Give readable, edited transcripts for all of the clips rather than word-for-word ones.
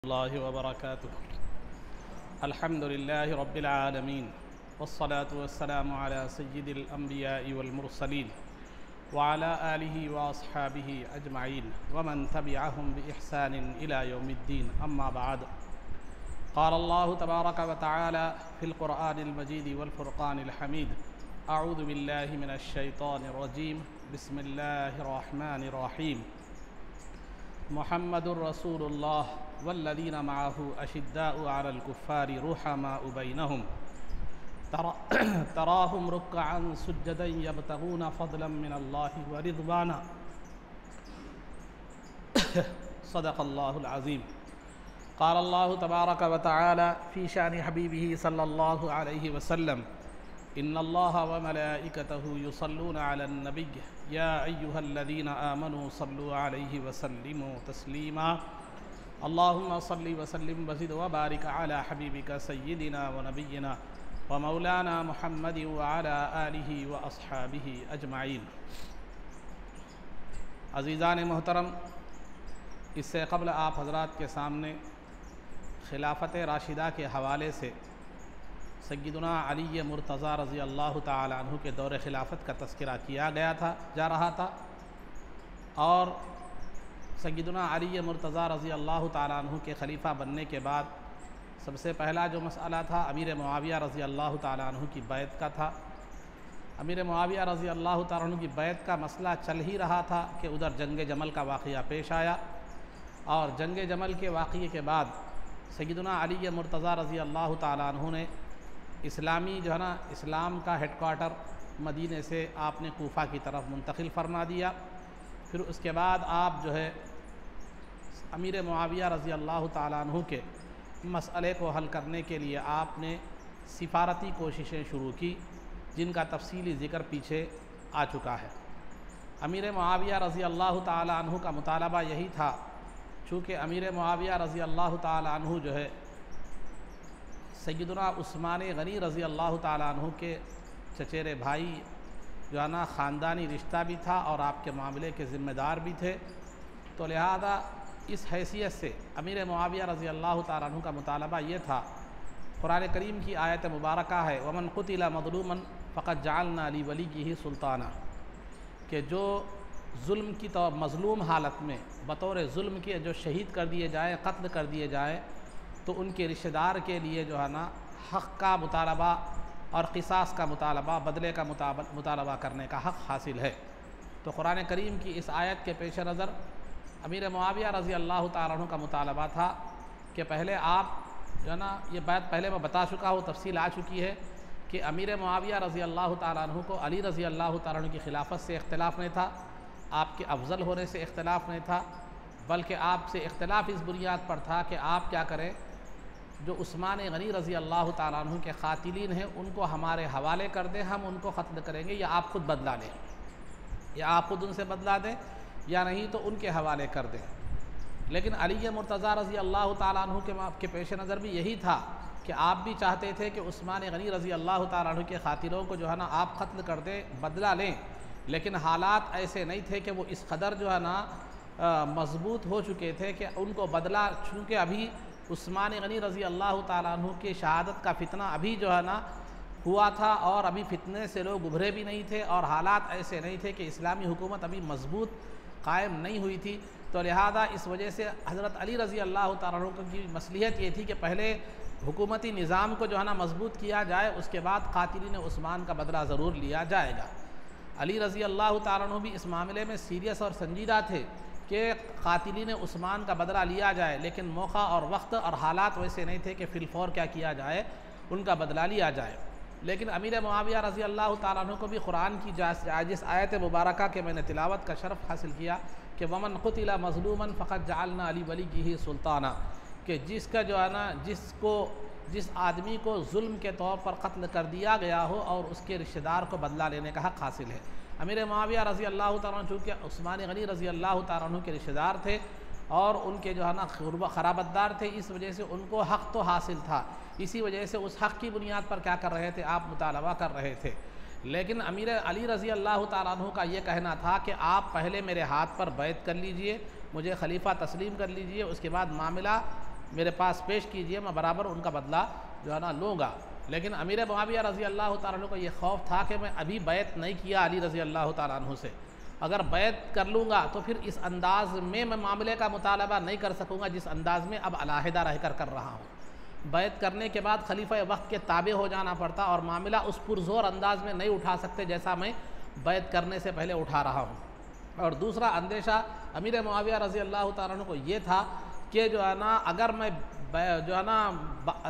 अल्लाहि व बरकातुहू। अल्हम्दुलिल्लाहि रब्बिल आलमीन वस्सलातु वस्सलामु अला सय्यिदिल अंबियाइ वल मुरसलीन व अला आलिहि व अस्हाबिहि अजमईन व मन तबिअहुम बि इहसानिन इला यौमिद्दीन, अम्मा बाद। क़ाल अल्लाहु तबारक व तआला फ़िल क़ुरआनिल मजीद वल फ़ुरक़ानिल हमीद। अऊज़ु बिल्लाहि मिनश शैतानिर रजीम। बिस्मिल्लाहिर रहमानिर रहीम। मुहम्मदुर रसूलुल्लाह वल्लज़ीना मअहु अशिद्दाउ अलल कुफ़्फ़ारि रुहमाउ बैनहुम तराहुम रुक्अन सुज्जदन यब्तगून फ़ज़लन मिनल्लाहि व रिज़वाना। सदक़ल्लाहुल अज़ीम। क़ाल अल्लाहु तबारक व तआला फ़ी शानि हबीबिही सल्लल्लाहु अलैहि वसल्लम इन्नल्लाह व मलाइकतहु युसल्लूना अलन नबिय्य या अय्युहल्लज़ीना आमनू सल्लू अलैहि वसल्लिमू तस्लीमा। अल्लाहुम्मा सल्लि वसल्लिम वज़िद व बारिक अला हबीबिका सय्यिदिना व नबिय्यिना व मौलाना मुहम्मदिन व अला आलिहि व अस्हाबिहि अजमईन। अज़ीज़ान मोहतरम, इससे क़ब्ल आप हज़रात के सामने खिलाफत राशिदा के हवाले से सय्यदुना अली मुर्तज़ा रज़ी अल्लाह ताला अन्हु के दौर खिलाफत का तज़किरा किया जा रहा था और सय्यदुना अली मुर्तज़ा रज़ी अल्लाह ताला अन्हु के खलीफ़ा बनने के बाद सबसे पहला जो मसला था अमीर मुआविया रज़ी अल्लाह ताला अन्हु की बैत का था। अमीर मुआविया रज़ी अल्लाह ताला अन्हु की बैत का मसला चल ही रहा था कि उधर जंग जमल का वाक़या पेश आया और जंग जमल के वाक़ये के बाद सय्यदुना अली मुर्तज़ा रज़ी अल्लाह ताला अन्हु ने इस्लामी जो है ना इस्लाम का हेडक्वार्टर मदीने से आपने कूफ़ा की तरफ मुंतकिल फरमा दिया। फिर उसके बाद आप जो है अमीर मुआविया रज़ी अल्लाह ताला अन्हु के मसले को हल करने के लिए आपने सिफारती कोशिशें शुरू की, जिनका तफसीली ज़िक्र पीछे आ चुका है। अमीर मुआविया रज़ी अल्लाह ताला अन्हु का मुतालबा यही था, चूँकि अमीर मुआविया रज़ी अल्लाह ताला अन्हु जो है सय्यदुना उस्मान गनी रज़ी अल्लाह ताला अन्हु के चचेरे भाई जो है ना ख़ानदानी रिश्ता भी था और आपके मामले के ज़िम्मेदार भी थे। तो लिहाजा इस हैसियत से अमीर मुआविया रज़ी अल्लाह ताला अन्हु का मुतालबा ये था, कुरान करीम की आयत मुबारका है वमन क़ुतिला मज़लूमन फ़क़द जअलना ली वलिय्यिही सुल्ताना, कि जो जुल्म की तो मज़लूम हालत में बतौर जुल्म के जो शहीद कर दिए जाए, कत्ल कर दिए जाए, तो उनके रिश्तेदार के लिए जो है ना हक़ का मुतालबा और क़िसास का मुतालबा, बदले का मुतालबा करने का हक़ हासिल है। तो कुरान करीम की इस आयत के पेश नज़र अमीर मुआविया रज़ी अल्लाह ताला अन्हु का मुतालबा था कि पहले आप जो है ना, ये बात पहले मैं बता चुका हूँ, तफसील आ चुकी है कि अमीर मुआविया रज़ी अल्लाह ताला अन्हु को अली रज़ी अल्लाह ताला अन्हु की खिलाफत से इख्तिलाफ़ नहीं था, आपके अफजल होने से इख्तिलाफ़ नहीं था, बल्कि आपसे इख्तिलाफ़ इस बुनियाद पर था कि आप क्या करें, जो उस्मान गनी रज़ी अल्लाह ताला अन्हु के क़ातिलीन हैं उनको हमारे हवाले कर दें, हम उनको क़त्ल करेंगे, या आप ख़ुद बदला लें, या आप ख़ुद उनसे बदला दें, या नहीं तो उनके हवाले कर दें। लेकिन अली मुर्तज़ा रज़ी अल्लाह ताला अन्हु के पेश नज़र भी यही था कि आप भी चाहते थे कि उस्मान गनी रज़ी अल्लाह ताला अन्हु के क़ातिलों को जो है ना आप क़त्ल कर दें, बदला लें, लेकिन हालात ऐसे नहीं थे कि वो इस कदर जो है ना मज़बूत हो चुके थे कि उनको बदला, चूँकि अभी उस्मान गनी रज़ी अल्लाह ताला अन्हु की शहादत का फ़ितना अभी जो है ना हुआ था और अभी फ़ितने से लोग उभरे भी नहीं थे और हालात ऐसे नहीं थे कि इस्लामी हुकूमत अभी मज़बूत कायम नहीं हुई थी। तो लिहाजा इस वजह से हज़रत अली रज़ी अल्लाह ताला अन्हु की मसलियत ये थी कि पहले हुकूमती निज़ाम को जो है ना मज़बूत किया जाए, उसके बाद क़ातिलीन उस्मान का बदला ज़रूर लिया जाएगा। अली रज़ी अल्लाह ताला अन्हु भी इस मामले में सीरियस और संजीदा थे कि क़ातिलीन उस्मान का बदला लिया जाए, लेकिन मौका और वक्त और हालात वैसे नहीं थे कि फ़िलफ़ौर क्या किया जाए, उनका बदला लिया जाए। लेकिन अमीर मुआविया रज़ी अल्लाह ताला अन्हु को भी कुरान की जिस आयत मुबारका के मैंने तिलावत का शरफ़ हासिल किया कि वमन क़ुतिला मज़लूमन फ़क़द जअलना ली वलिय्यिही सुल्ताना, कि जिसका जो है ना जिस आदमी को जुल्म के तौर पर कत्ल कर दिया गया हो और उसके रिश्तेदार को बदला लेने का हक़ हासिल है। अमीर मुआविया रज़ी अल्लाह ताला अन्हु चूँकि उस्मान गनी रज़ी अल्लाह ताला अन्हु के रिश्तेदार थे और उनके जो है ना ख़राबतदार थे, इस वजह से उनको हक़ तो हासिल था, इसी वजह से उस हक़ की बुनियाद पर क्या कर रहे थे, आप मुतालबा कर रहे थे। लेकिन अमीर अली रज़ी अल्लाह ताला अन्हु का ये कहना था कि आप पहले मेरे हाथ पर बैत कर लीजिए, मुझे खलीफा तस्लीम कर लीजिए, उसके बाद मामला मेरे पास पेश कीजिए, मैं बराबर उनका बदला जो है ना लूँगा। लेकिन अमीर मुआविया रज़ी अल्लाह तआला अन्हु को ये खौफ था कि मैं अभी बैत नहीं किया अली रज़ी अल्लाह तआला अन्हु से, अगर बैत कर लूँगा तो फिर इस अंदाज़ में मैं मामले का मुतालबा नहीं कर सकूँगा जिस अंदाज़ में अब अलहदा रह कर रहा हूँ। बैत करने के बाद खलीफा वक्त के ताबे हो जाना पड़ता और मामला उस पुरज़ोर अंदाज में नहीं उठा सकते जैसा मैं बैत करने से पहले उठा रहा हूँ। और दूसरा अंदेशा अमीर मुआविया रज़ी अल्लाह तआला अन्हु को ये था कि जो है ना अगर मैं जो है ना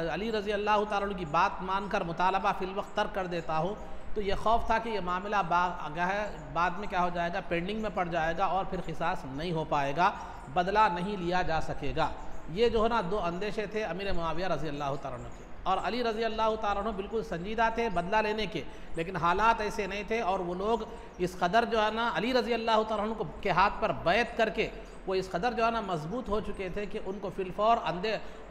अली रज़ी अल्लाह तआला अन्हु की बात मानकर मुतालबा फिल वक्त तर्क कर देता हूँ तो ये खौफ था कि ये मामला बाद में क्या हो जाएगा, पेंडिंग में पड़ जाएगा और फिर क़िसास नहीं हो पाएगा, बदला नहीं लिया जा सकेगा। ये जो है ना दो अंदेशे थे अमीर मुआविया रज़ी अल्लाह तआला अन्हु के। और अली रज़ी अल्लाह तआला अन्हु बिल्कुल संजीदा थे बदला लेने के, लेकिन हालात ऐसे नहीं थे और वो लोग इस कदर जो है ना अली रज़ी अल्लाह तआला अन्हु के हाथ पर बैत करके वो इस कदर जो है ना मजबूत हो चुके थे कि उनको फिलफौर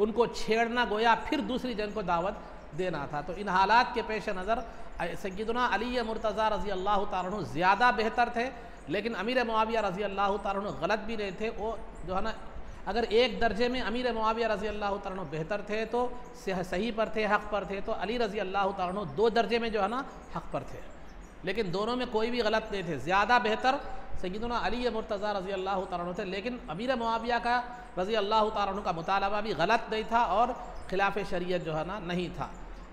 उनको छेड़ना गोया फिर दूसरी जंग को दावत देना था। तो इन हालात के पेश नज़र सय्यदुना अली मुर्तज़ा रज़ी अल्लाह तआला अन्हु ज़्यादा बेहतर थे, लेकिन अमीर मुआविया रज़ी अल्लाह तआला अन्हु गलत भी नहीं थे। वो जो है ना अगर एक दर्जे में अमीर मुआविया रज़ी अल्लाह तआला अन्हु बेहतर थे तो सही पर थे, हक़ पर थे, तो अली रज़ी अल्लाह तआला अन्हु दो दर्जे में जो है ना हक़ पर थे, लेकिन दोनों में कोई भी गलत नहीं थे। ज़्यादा बेहतर सय्यदुना अली मुर्तज़ा रज़ी अल्लाह तआला अन्हु थे, लेकिन अमीर मुआविया का रज़ी अल्लाह तआला अन्हु का मुतालबा भी गलत नहीं था और खिलाफ शरीयत जो है ना नहीं था।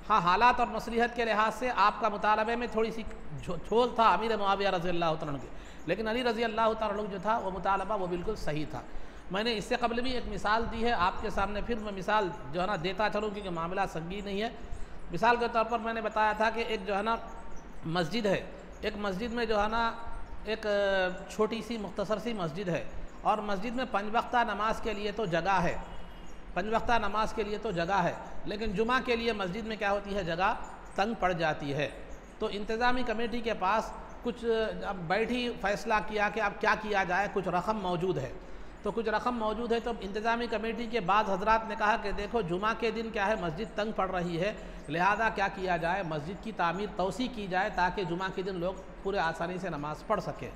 हाँ, हालात और मसलिहत के लिहाज से आपका मुतालबे में थोड़ी सी झोल था अमीर मुआविया रज़ी अल्लाह तआला अन्हु के, लेकिन अली रज़ी अल्लाह तआला अन्हु जो था वो मुतालबा वो बिल्कुल सही था। मैंने इससे कबल भी एक मिसाल दी है आपके सामने, फिर मैं मिसाल जो है ना देता चलूँ क्योंकि मामला संगीन नहीं है। मिसाल के तौर पर मैंने बताया था कि एक जो है ना मस्जिद है, एक मस्जिद में जो है ना एक छोटी सी मुख्तसर सी मस्जिद है और मस्जिद में 5 वक्ता नमाज के लिए तो जगह है, 5 वक्ता नमाज के लिए तो जगह है, लेकिन जुमा के लिए मस्जिद में क्या होती है, जगह तंग पड़ जाती है। तो इंतज़ामी कमेटी के पास कुछ अब बैठी फ़ैसला किया कि अब क्या किया जाए, कुछ रकम मौजूद है। तो कुछ रकम मौजूद है तो इंतज़ामी कमेटी के बाद हजरात ने कहा कि देखो जुमा के दिन क्या है, मस्जिद तंग पड़ रही है, लिहाजा क्या किया जाए, मस्जिद की तामीर तौसी की जाए ताकि जुमा के दिन लोग पूरे आसानी से नमाज़ पढ़ सके।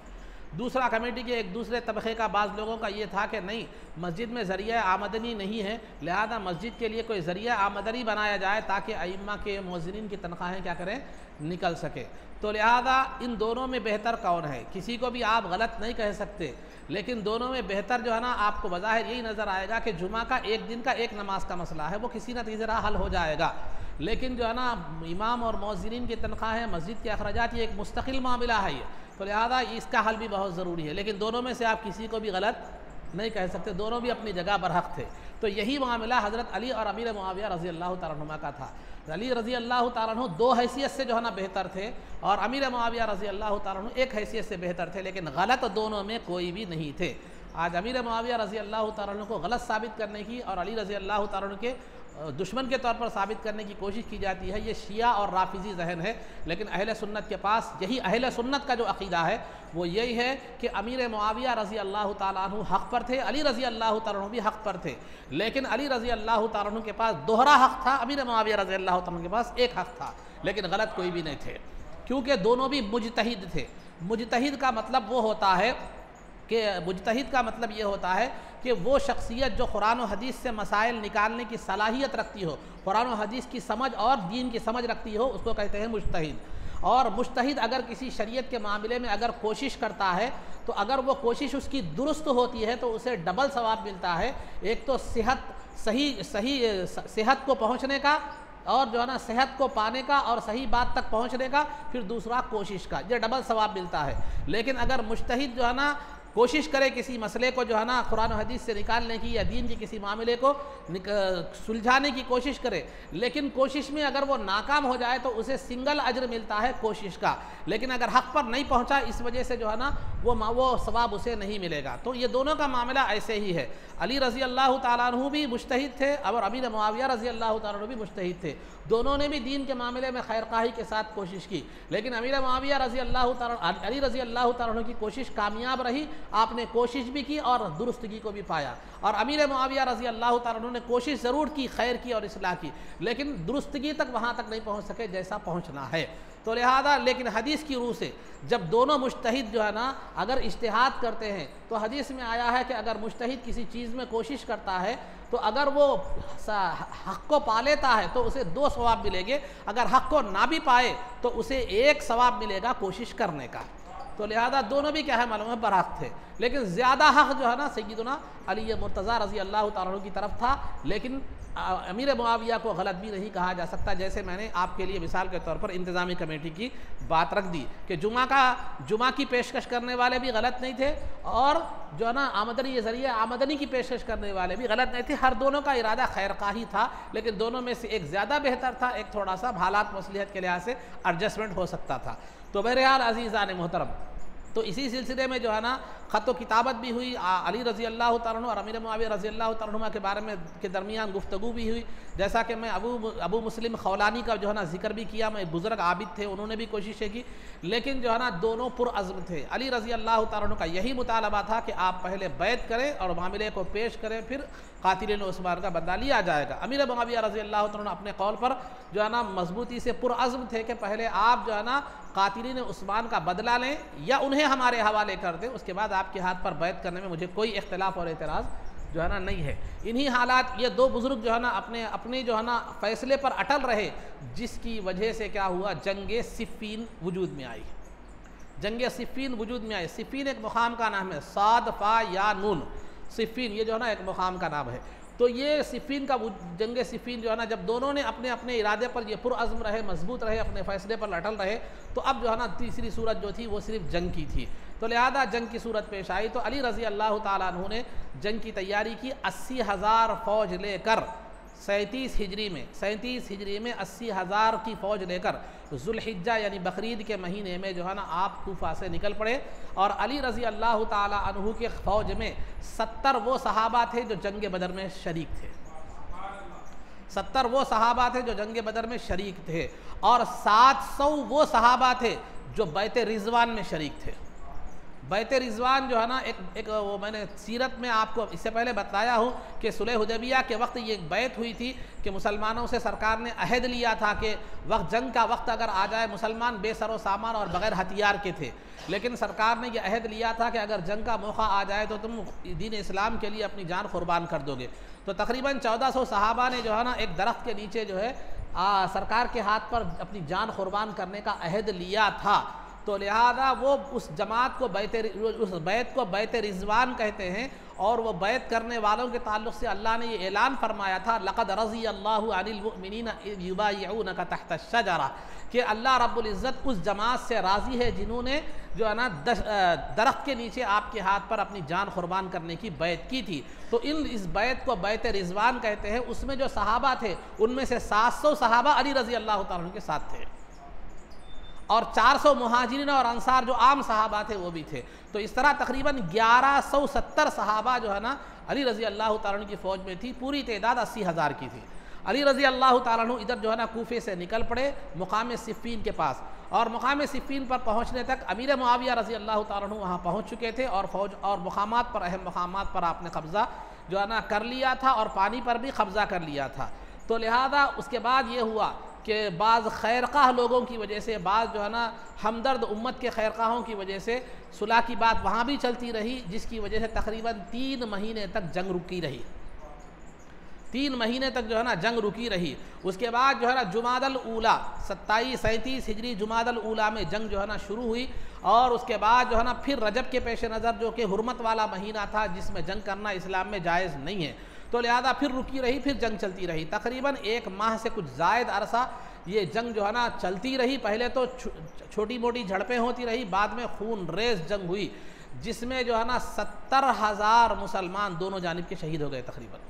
दूसरा कमेटी के एक दूसरे तबके का बाज़ लोगों का ये था कि नहीं, मस्जिद में ज़रिया आमदनी नहीं है, लिहाजा मस्जिद के लिए कोई ज़रिया आमदनी बनाया जाए ताकि अइम्मा के मुअज़्ज़िनीन की तनख्वाहें क्या करें, निकल सके। तो लिहाजा इन दोनों में बेहतर कौन है, किसी को भी आप गलत नहीं कह सकते, लेकिन दोनों में बेहतर जो है ना आपको बज़ाहिर यही नज़र आएगा कि जुमा का एक दिन का एक नमाज का मसला है, वो किसी न किसी तरह हल हो जाएगा। लेकिन जो है ना इमाम और मुअज़्ज़िनीन की तनख्वाहें, मस्जिद के अखराजात, ये एक मुस्तकिल मामला है ये, तो लिहाजा इसका हल भी बहुत ज़रूरी है। लेकिन दोनों में से आप किसी को भी गलत नहीं कह सकते, दोनों भी अपनी जगह बरहक थे। तो यही मामला हज़रत अली और अमीर मुआविया रज़ी अल्लाह तआला अन्हुमा का था। अली रज़ी अल्लाह तआला अन्हु दो हैसियत से जो है ना बेहतर थे और अमीर मुआविया रज़ी अल्लाह तआला अन्हु एक हैसियत से बेहतर थे, लेकिन गलत दोनों में कोई भी नहीं थे। आज अमीर मुआविया रज़ी अल्लाह तआला अन्हु को गलत साबित करने की और अली रज़ी अल्लाह तआला अन्हु के दुश्मन के तौर पर साबित करने की कोशिश की जाती है, ये शिया और राफिज़ी जहन है। लेकिन अहले सुन्नत के पास यही, अहले सुन्नत का जो अक़ीदा है वो यही है कि अमीर मुआविया रज़ी अल्लाह तआला अन्हु हक़ पर थे, अली रज़ी अल्लाह तआला अन्हु भी हक़ पर थे, लेकिन अली रज़ी अल्लाह तआला अन्हु के पास दोहरा हक़ था, अमीर मुआविया रज़ी अल्लाह तआला अन्हु के पास एक हक़ था, लेकिन गलत कोई भी नहीं थे, क्योंकि दोनों भी मुजतहिद थे। मुजतहिद का मतलब वो होता है कि मुजतहिद का मतलब ये होता है कि वो शख्सियत जो कुरान और हदीस से मसाइल निकालने की सलाहियत रखती हो, कुरान और हदीस की समझ और दीन की समझ रखती हो, उसको कहते हैं मुजतहिद। और मुजतहिद अगर किसी शरीयत के मामले में अगर कोशिश करता है तो अगर वो कोशिश उसकी दुरुस्त होती है तो उसे डबल सवाब मिलता है। एक तो सेहत को पहुँचने का और जो है ना सेहत को पाने का और सही बात तक पहुँचने का, फिर दूसरा कोशिश का, ये डबल सवाब मिलता है। लेकिन अगर मुजतहिद जो है ना कोशिश करे किसी मसले को जो है ना कुरान हदीस से निकालने की या दीन के किसी मामले को सुलझाने की कोशिश करे, लेकिन कोशिश में अगर वो नाकाम हो जाए तो उसे सिंगल अजर मिलता है कोशिश का, लेकिन अगर हक़ पर नहीं पहुंचा इस वजह से जो है ना वो सवाब उसे नहीं मिलेगा। तो ये दोनों का मामला ऐसे ही है। अली रज़ी अल्लाह तआला अन्हु भी मुजतहिद थे और अमीर मुआविया रज़ी अल्लाह तआला अन्हु भी मुजतहिद थे, दोनों ने भी दीन के मामले में खैरखाही के साथ कोशिश की, लेकिन अमीर मुआविया रज़ी अल्लाह तआला अली रज़ी अल्लाह तआला अन्हु की कोशिश कामयाब रही, आपने कोशिश भी की और दुरुस्तगी को भी पाया। और अमीर मुआविया रज़ी अल्लाह तआला अन्हु ने कोशिश ज़रूर की, खैर की और इस्लाह की, लेकिन दुरुस्तगी तक वहाँ तक नहीं पहुँच सके जैसा पहुँचना है। तो लिहाजा लेकिन हदीस की रूह से जब दोनों मुजतहिद जो है ना अगर इज्तिहाद करते हैं तो हदीस में आया है कि अगर मुजतहिद किसी चीज़ में कोशिश करता है तो अगर वो हक़ को पा लेता है तो उसे 2 सवाब मिलेंगे, अगर हक़ को ना भी पाए तो उसे 1 सवाब मिलेगा कोशिश करने का। तो लिहाजा दोनों भी क्या है मालूम है बरात थे, लेकिन ज़्यादा हक़ जो है ना सैयदना अली मुर्तज़ा रज़ी अल्लाह तआला अन्हु की तरफ था। लेकिन अमीर मुआविया को गलत भी नहीं कहा जा सकता। जैसे मैंने आपके लिए मिसाल के तौर पर इंतज़ामी कमेटी की बात रख दी कि जुमा की पेशकश करने वाले भी गलत नहीं थे और जो है ना आमदनी के ज़रिए आमदनी की पेशकश करने वाले भी गलत नहीं थे। हर दोनों का इरादा खैर का ही था, लेकिन दोनों में से एक ज़्यादा बेहतर था, एक थोड़ा सा हालात मसलिहत के लिहाज से एडजस्टमेंट हो सकता था। तो बहरहाल अज़ीज़ान मोहतरम, तो इसी सिलसिले में जो है ना ख़त व किताबत भी हुई, अली रज़ी अल्लाह तआला अन्हु और अमीर मुआविया रज़ी अल्लाह तआला अन्हुमा के बारे में के दरमियान गुफ्तगू भी हुई। जैसा कि मैं अबू मुस्लिम खौलानी का जो है ना जिक्र भी किया, मैं बुज़ुर्ग आबिद थे, उन्होंने भी कोशिशें की, लेकिन जो है ना दोनों पुरअज़्म थे। अली रज़ी अल्लाह तआला अन्हु का यही मुतालबा था कि आप पहले बैत करें और मामले को पेश करें, फिर कातिल उस्मान का बदला लिया जाएगा। अमीर मुआविया रज़ी अल्लाह तआला अन्हु अपने कौल पर जो है ना मजबूती से पुरअज़्म थे कि पहले आप जो है ना कातिलीन उस्मान का बदला लें या उन्हें हमारे हवाले कर दें, उसके बाद आपके हाथ पर बैत करने में मुझे कोई इख्तिलाफ़ और एतराज़ जो है ना नहीं है। इन्हीं हालात ये 2 बुज़ुर्ग जो है ना अपने जो है ना फ़ैसले पर अटल रहे, जिसकी वजह से क्या हुआ, जंग सिफ़ीन वजूद में आई। जंग सिफ़ीन वजूद में आई। सिफ़ीन एक मुकाम का नाम है, साद फ़ा या नून, सिफ़ीन ये जो है ना एक मुकाम का नाम है। तो ये सिफ़ीन का जंग सिफ़ीन जो है ना, जब दोनों ने अपने अपने इरादे पर ये पुरअज़्म रहे, मजबूत रहे, अपने फ़ैसले पर अटल रहे, तो अब जो है ना तीसरी सूरत जो थी वो सिर्फ जंग की थी। तो लिहाजा जंग की सूरत पेश आई। तो अली रज़ी अल्लाह तआला अन्हु ने जंग की तैयारी की। 80,000 फ़ौज लेकर 37 हिजरी में 80,000 की फ़ौज लेकर ज़ुल्हिज्जा यानी बकरीद के महीने में जो है ना आप कूफा से निकल पड़े। और अली रज़ी अल्लाह ताला अन्हु के फ़ौज में 70 वो सहाबा थे जो जंग बदर में शरीक थे। 70 वो सहाबा थे जो जंग बदर में शरीक थे और 700 वो सहाबा थे जो बैत रिज़वान में शरीक थे। बैत रिज़वान जो है ना एक वो मैंने सीरत में आपको इससे पहले बताया हूँ कि सुलह हुदैबिया के वक्त ये बैत हुई थी कि मुसलमानों से सरकार ने अहद लिया था कि जंग का वक्त अगर आ जाए, मुसलमान बेसरो सामान और बग़ैर हथियार के थे, लेकिन सरकार ने यह अहद लिया था कि अगर जंग का मौका आ जाए तो तुम दीन इस्लाम के लिए अपनी जान कुर्बान कर दोगे। तो तकरीबन 1400 सहाबा ने जो है ना एक दरख्त के नीचे जो है सरकार के हाथ पर अपनी जान कुर्बान करने का अहद लिया था। तो लिहाजा वो उस जमात को उस बैत को बैत रिज़वान कहते हैं। और वो बैत करने वालों के ताल्लुक़ से अल्लाह ने ये ऐलान फरमाया था, लक़द रज़ी अल्लाहु अनिल मुअमिनीना इज़ युबायिऊनका तहत अश-शजरा, कि अल्लाह रब्बुल इज़्ज़त उस जमात से राज़ी है जिन्होंने जो है ना दरख्त के नीचे आपके हाथ पर अपनी जान कुर्बान करने की बैत की थी। तो इस बैत को बैत रिज़वान कहते हैं। उसमें जो सहाबा थे उनमें से 700 सहाबा अली रज़ी अल्लाह तआला अन्हु के साथ थे और 400 मुहाजिरीन और अंसार जो आम सहाबा थे वो भी थे। तो इस तरह तकरीबन 1170 सहाबा जो है ना अली रज़ी अल्लाह तआला अन्हु की फ़ौज में थी। पूरी तादाद 80,000 की थी। अली रज़ी अल्लाह तआला अन्हु इधर जो है ना कूफे से निकल पड़े मुकाम सिफ़ीन के पास, और मुकाम सिफ़ीन पर पहुँचने तक अमीर मुआविया रज़ी अल्लाह तआला अन्हु वहाँ पहुँच चुके थे और फ़ौज और मुकामात पर, अहम मुकामात पर आपने कब्ज़ा जो है ना कर लिया था और पानी पर भी कब्ज़ा कर लिया था। तो लिहाजा उसके बाद ये हुआ कि बाज़ खैरखाह लोगों की वजह से, बाज़ जो है ना हमदर्द उम्मत के खैरखाहों की वजह से सुलह की बात वहाँ भी चलती रही, जिसकी वजह से तकरीबन 3 महीने तक जंग रुकी रही। 3 महीने तक जो है ना जंग रुकी रही। उसके बाद जो है ना जुमादल ऊला 37 हिजरी जुमादल ऊला में जंग जो है ना शुरू हुई। और उसके बाद जो है ना फिर रजब के पेश नज़र जो कि हुर्मत वाला महीना था जिसमें जंग करना इस्लाम में जायज़ नहीं है, तो लिहाजा फिर रुकी रही, फिर जंग चलती रही। तकरीबन 1 माह से कुछ ज़ायद अरसा ये जंग जो है ना चलती रही। पहले तो छोटी मोटी झड़पें होती रही, बाद में खून रेज जंग हुई जिसमें जो है ना 70,000 मुसलमान दोनों जानिब के शहीद हो गए। तकरीबन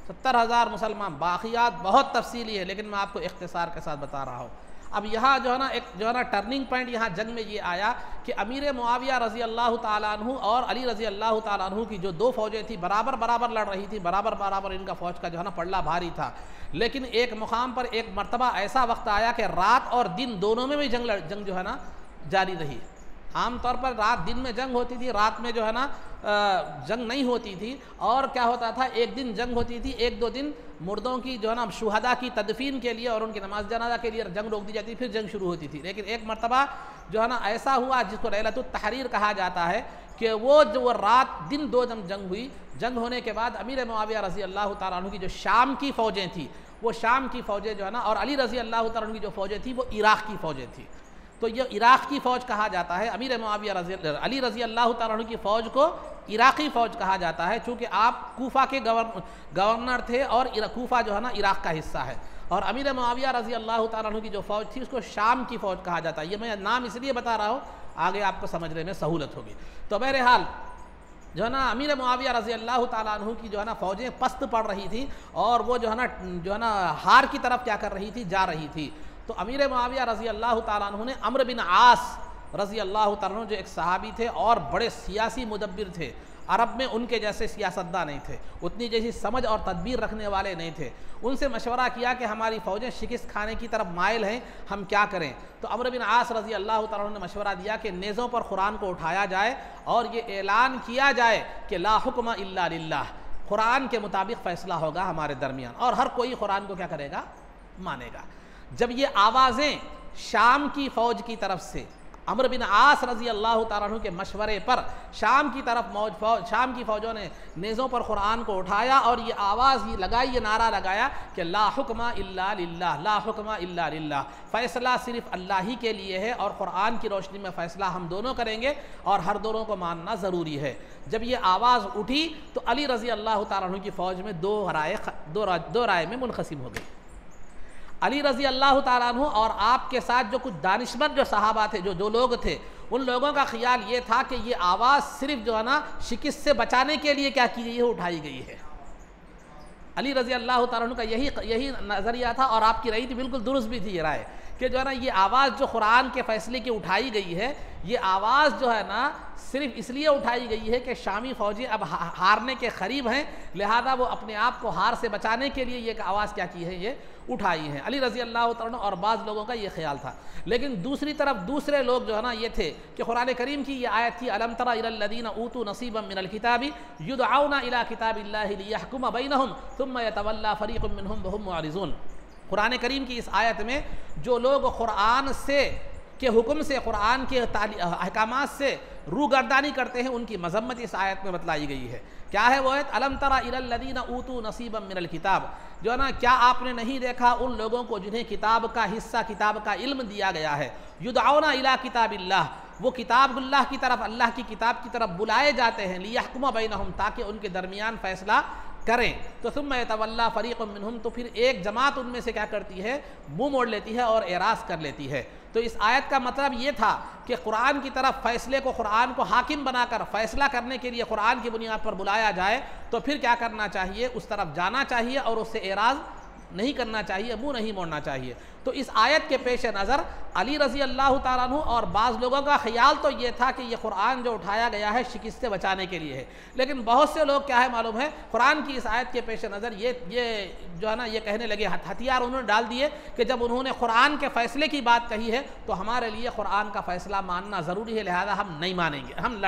70,000 मुसलमान। बाक़ियात बहुत तफसीली है लेकिन मैं आपको इख्तिसार के साथ बता रहा हूँ। अब यहाँ जो है ना एक जो है ना टर्निंग पॉइंट यहाँ जंग में ये आया कि अमीर मुआविया रज़ी अल्लाह ताला अन्हु और अली रज़ी अल्लाह ताला अन्हु की जो 2 फ़ौजें थी बराबर लड़ रही थी, बराबर इनका फ़ौज का जो है ना पल्ला भारी था। लेकिन एक मुकाम पर एक मरतबा ऐसा वक्त आया कि रात और दिन दोनों में भी जंग जो है ना जारी रही। आम तौर पर रात दिन में जंग होती थी, रात में जो है ना जंग नहीं होती थी। और क्या होता था, एक दिन जंग होती थी, 1-2 दिन मुर्दों की जो है ना शुहदा की तदफीन के लिए और उनकी नमाज जनाजा के लिए जंग रोक दी जाती, फिर जंग शुरू होती थी। लेकिन एक मरतबा जो है ना ऐसा हुआ जिसको लैलतुत तहरीर कहा जाता है कि वो रात दिन 2 जंग हुई। जंग होने के बाद अमीर मुआविया रज़ी अल्लाह तआला अन्हु की जो शाम की फ़ौजें थी, वो शाम की फ़ौजें जो है ना, और अली रज़ी अल्लाह तआला अन्हु की जो फ़ौजें थी वो इराक़ की फ़ौजें थी। तो ये इराक़ की फ़ौज कहा जाता है। अमीर मुआविया अली रज़ी अल्लाह तआला अन्हु की फ़ौज को इराक़ी फ़ौज कहा जाता है, चूँकि आप कूफ़ा के गवर्नर थे और कूफ़ा जो है ना इराक़ का हिस्सा है। और अमीर मुआविया रज़ी अल्लाह तआला अन्हु की जो फ़ौज थी उसको शाम की फ़ौज कहा जाता है। ये मैं नाम इसलिए बता रहा हूँ, आगे आपको समझने में सहूलत होगी। तो बहरहाल जो है ना अमीर मुआविया रज़ी अल्लाह तआला अन्हु की जो है ना फ़ौजें पस्त पड़ रही थी और वो जो है ना हार की तरफ क्या कर रही थी, जा रही थी। तो अमीर मुआविया रज़ी अल्लाह तआला अन्हु ने अम्र बिन आस रज़ी अल्लाह तआला अन्हु जो एक सहाबी थे और बड़े सियासी मुदब्बिर थे, अरब में उनके जैसे सियासतदान नहीं थे, उतनी जैसी समझ और तदबीर रखने वाले नहीं थे, उनसे मशवरा किया कि हमारी फ़ौजें शिकस्त खाने की तरफ माइल हैं, हम क्या करें। तो अम्र बिन आस रज़ी अल्लाह तआला अन्हु ने मशवरा दिया कि नेज़ों पर कुरान को उठाया जाए और ये ऐलान किया जाए कि ला हुक्म इल्ला लिल्लाह, कुरान के मुताबिक फ़ैसला होगा हमारे दरमियान और हर कोई कुरान को क्या करेगा, मानेगा। जब ये आवाज़ें शाम की फ़ौज की तरफ से अम्र बिन आस रज़ी अल्लाह तआला अन्हु के मशवरे पर शाम की तरफ शाम की फ़ौजों ने नेज़ों पर कुरान को उठाया और ये आवाज़ ही लगाई, ये नारा लगाया कि ला हुक्म इल्ला लिल्लाह, ला हुक्म इल्ला लिल्लाह, फ़ैसला सिर्फ़ अल्लाह ही के लिए है और कुरान की रोशनी में फ़ैसला हम दोनों करेंगे और हर दोनों को मानना ज़रूरी है। जब ये आवाज़ उठी तो अली रज़ी अल्लाह तआला अन्हु की फ़ौज में दो राय में मुनक़सिम हो गई। अली रज़ी अल्लाह तआला अन्हु और आपके साथ जो कुछ दानिशमंद जो सहाबा थे, जो लोग थे, उन लोगों का ख्याल ये था कि ये आवाज़ सिर्फ जो है ना शिकस्त से बचाने के लिए क्या की गई है, उठाई गई है। अली रज़ी अल्लाह तआला अन्हु का यही नज़रिया था और आपकी रही थी, बिल्कुल दुरुस्त भी थी ये राय कि जो है ना ये आवाज़ जो कुरान के फ़ैसले की उठाई गई है, ये आवाज़ जो है ना सिर्फ इसलिए उठाई गई है कि शामी फ़ौजी अब हारने के करीब हैं, लिहाजा वो अपने आप को हार से बचाने के लिए ये आवाज़ क्या की है, ये उठाई है। अली रज़ी अल्लाह तआला और बाज़ लोगों का ये ख्याल था। लेकिन दूसरी तरफ दूसरे लोग जो है ना ये थे कि कुरान करीम की ये आयत थी, अलम तरा इलल लज़ीना ऊतू नसीबम मिनल किताबी युदऔना इला किताबिल्लाहि लियहकुम बैनहुम सुम्मा यतवल्ला फरीक़ुम मिनहुम वहुम मुअरिज़ून। कुरान करीम की इस आयत में जो लोग कुरान से के हुक्म से, कुरान के अहकामात से रूगर्दानी करते हैं, उनकी मजम्मत इस आयत में बतलाई गई है। क्या है वो आयत, अलम तरा इलल लज़ीना ऊतू नसीबम मिनल किताब, जो है ना क्या आपने नहीं देखा उन लोगों को जिन्हें किताब का हिस्सा, किताब का इल्म दिया गया है, युदऔना इला किताबिल्लाह, वो किताबुल्लाह की तरफ, अल्लाह की किताब की तरफ बुलाए जाते हैं, लियहकुम बैनहुम, ताकि उनके दरमियान फैसला करें। तो सुम्मा यतवल्ला फरीक़ुम मिनहुम, तो फिर एक जमात उनमें से क्या करती है, मुँह मोड़ लेती है और एराज़ कर लेती है। तो इस आयत का मतलब ये था कि कुरान की तरफ फ़ैसले को, कुरान को हाकिम बनाकर फ़ैसला करने के लिए कुरान की बुनियाद पर बुलाया जाए तो फिर क्या करना चाहिए, उस तरफ जाना चाहिए और उससे एराज़ नहीं करना चाहिए, मुँह नहीं मोड़ना चाहिए। तो इस आयत के पेश नज़र अली रज़ी अल्लाह तआला अन्हु और बाज़ लोगों का ख्याल तो ये था कि ये कुरान जो उठाया गया है शिकस्त से बचाने के लिए है। लेकिन बहुत से लोग क्या है मालूम है, कुरान की इस आयत के पेश नज़र ये जो है ना ये कहने लगे, हथियार उन्होंने डाल दिए कि जब उन्होंने कुरान के फ़ैसले की बात कही है तो हमारे लिए कुरान का फ़ैसला मानना ज़रूरी है, लिहाजा हम नहीं मानेंगे, हम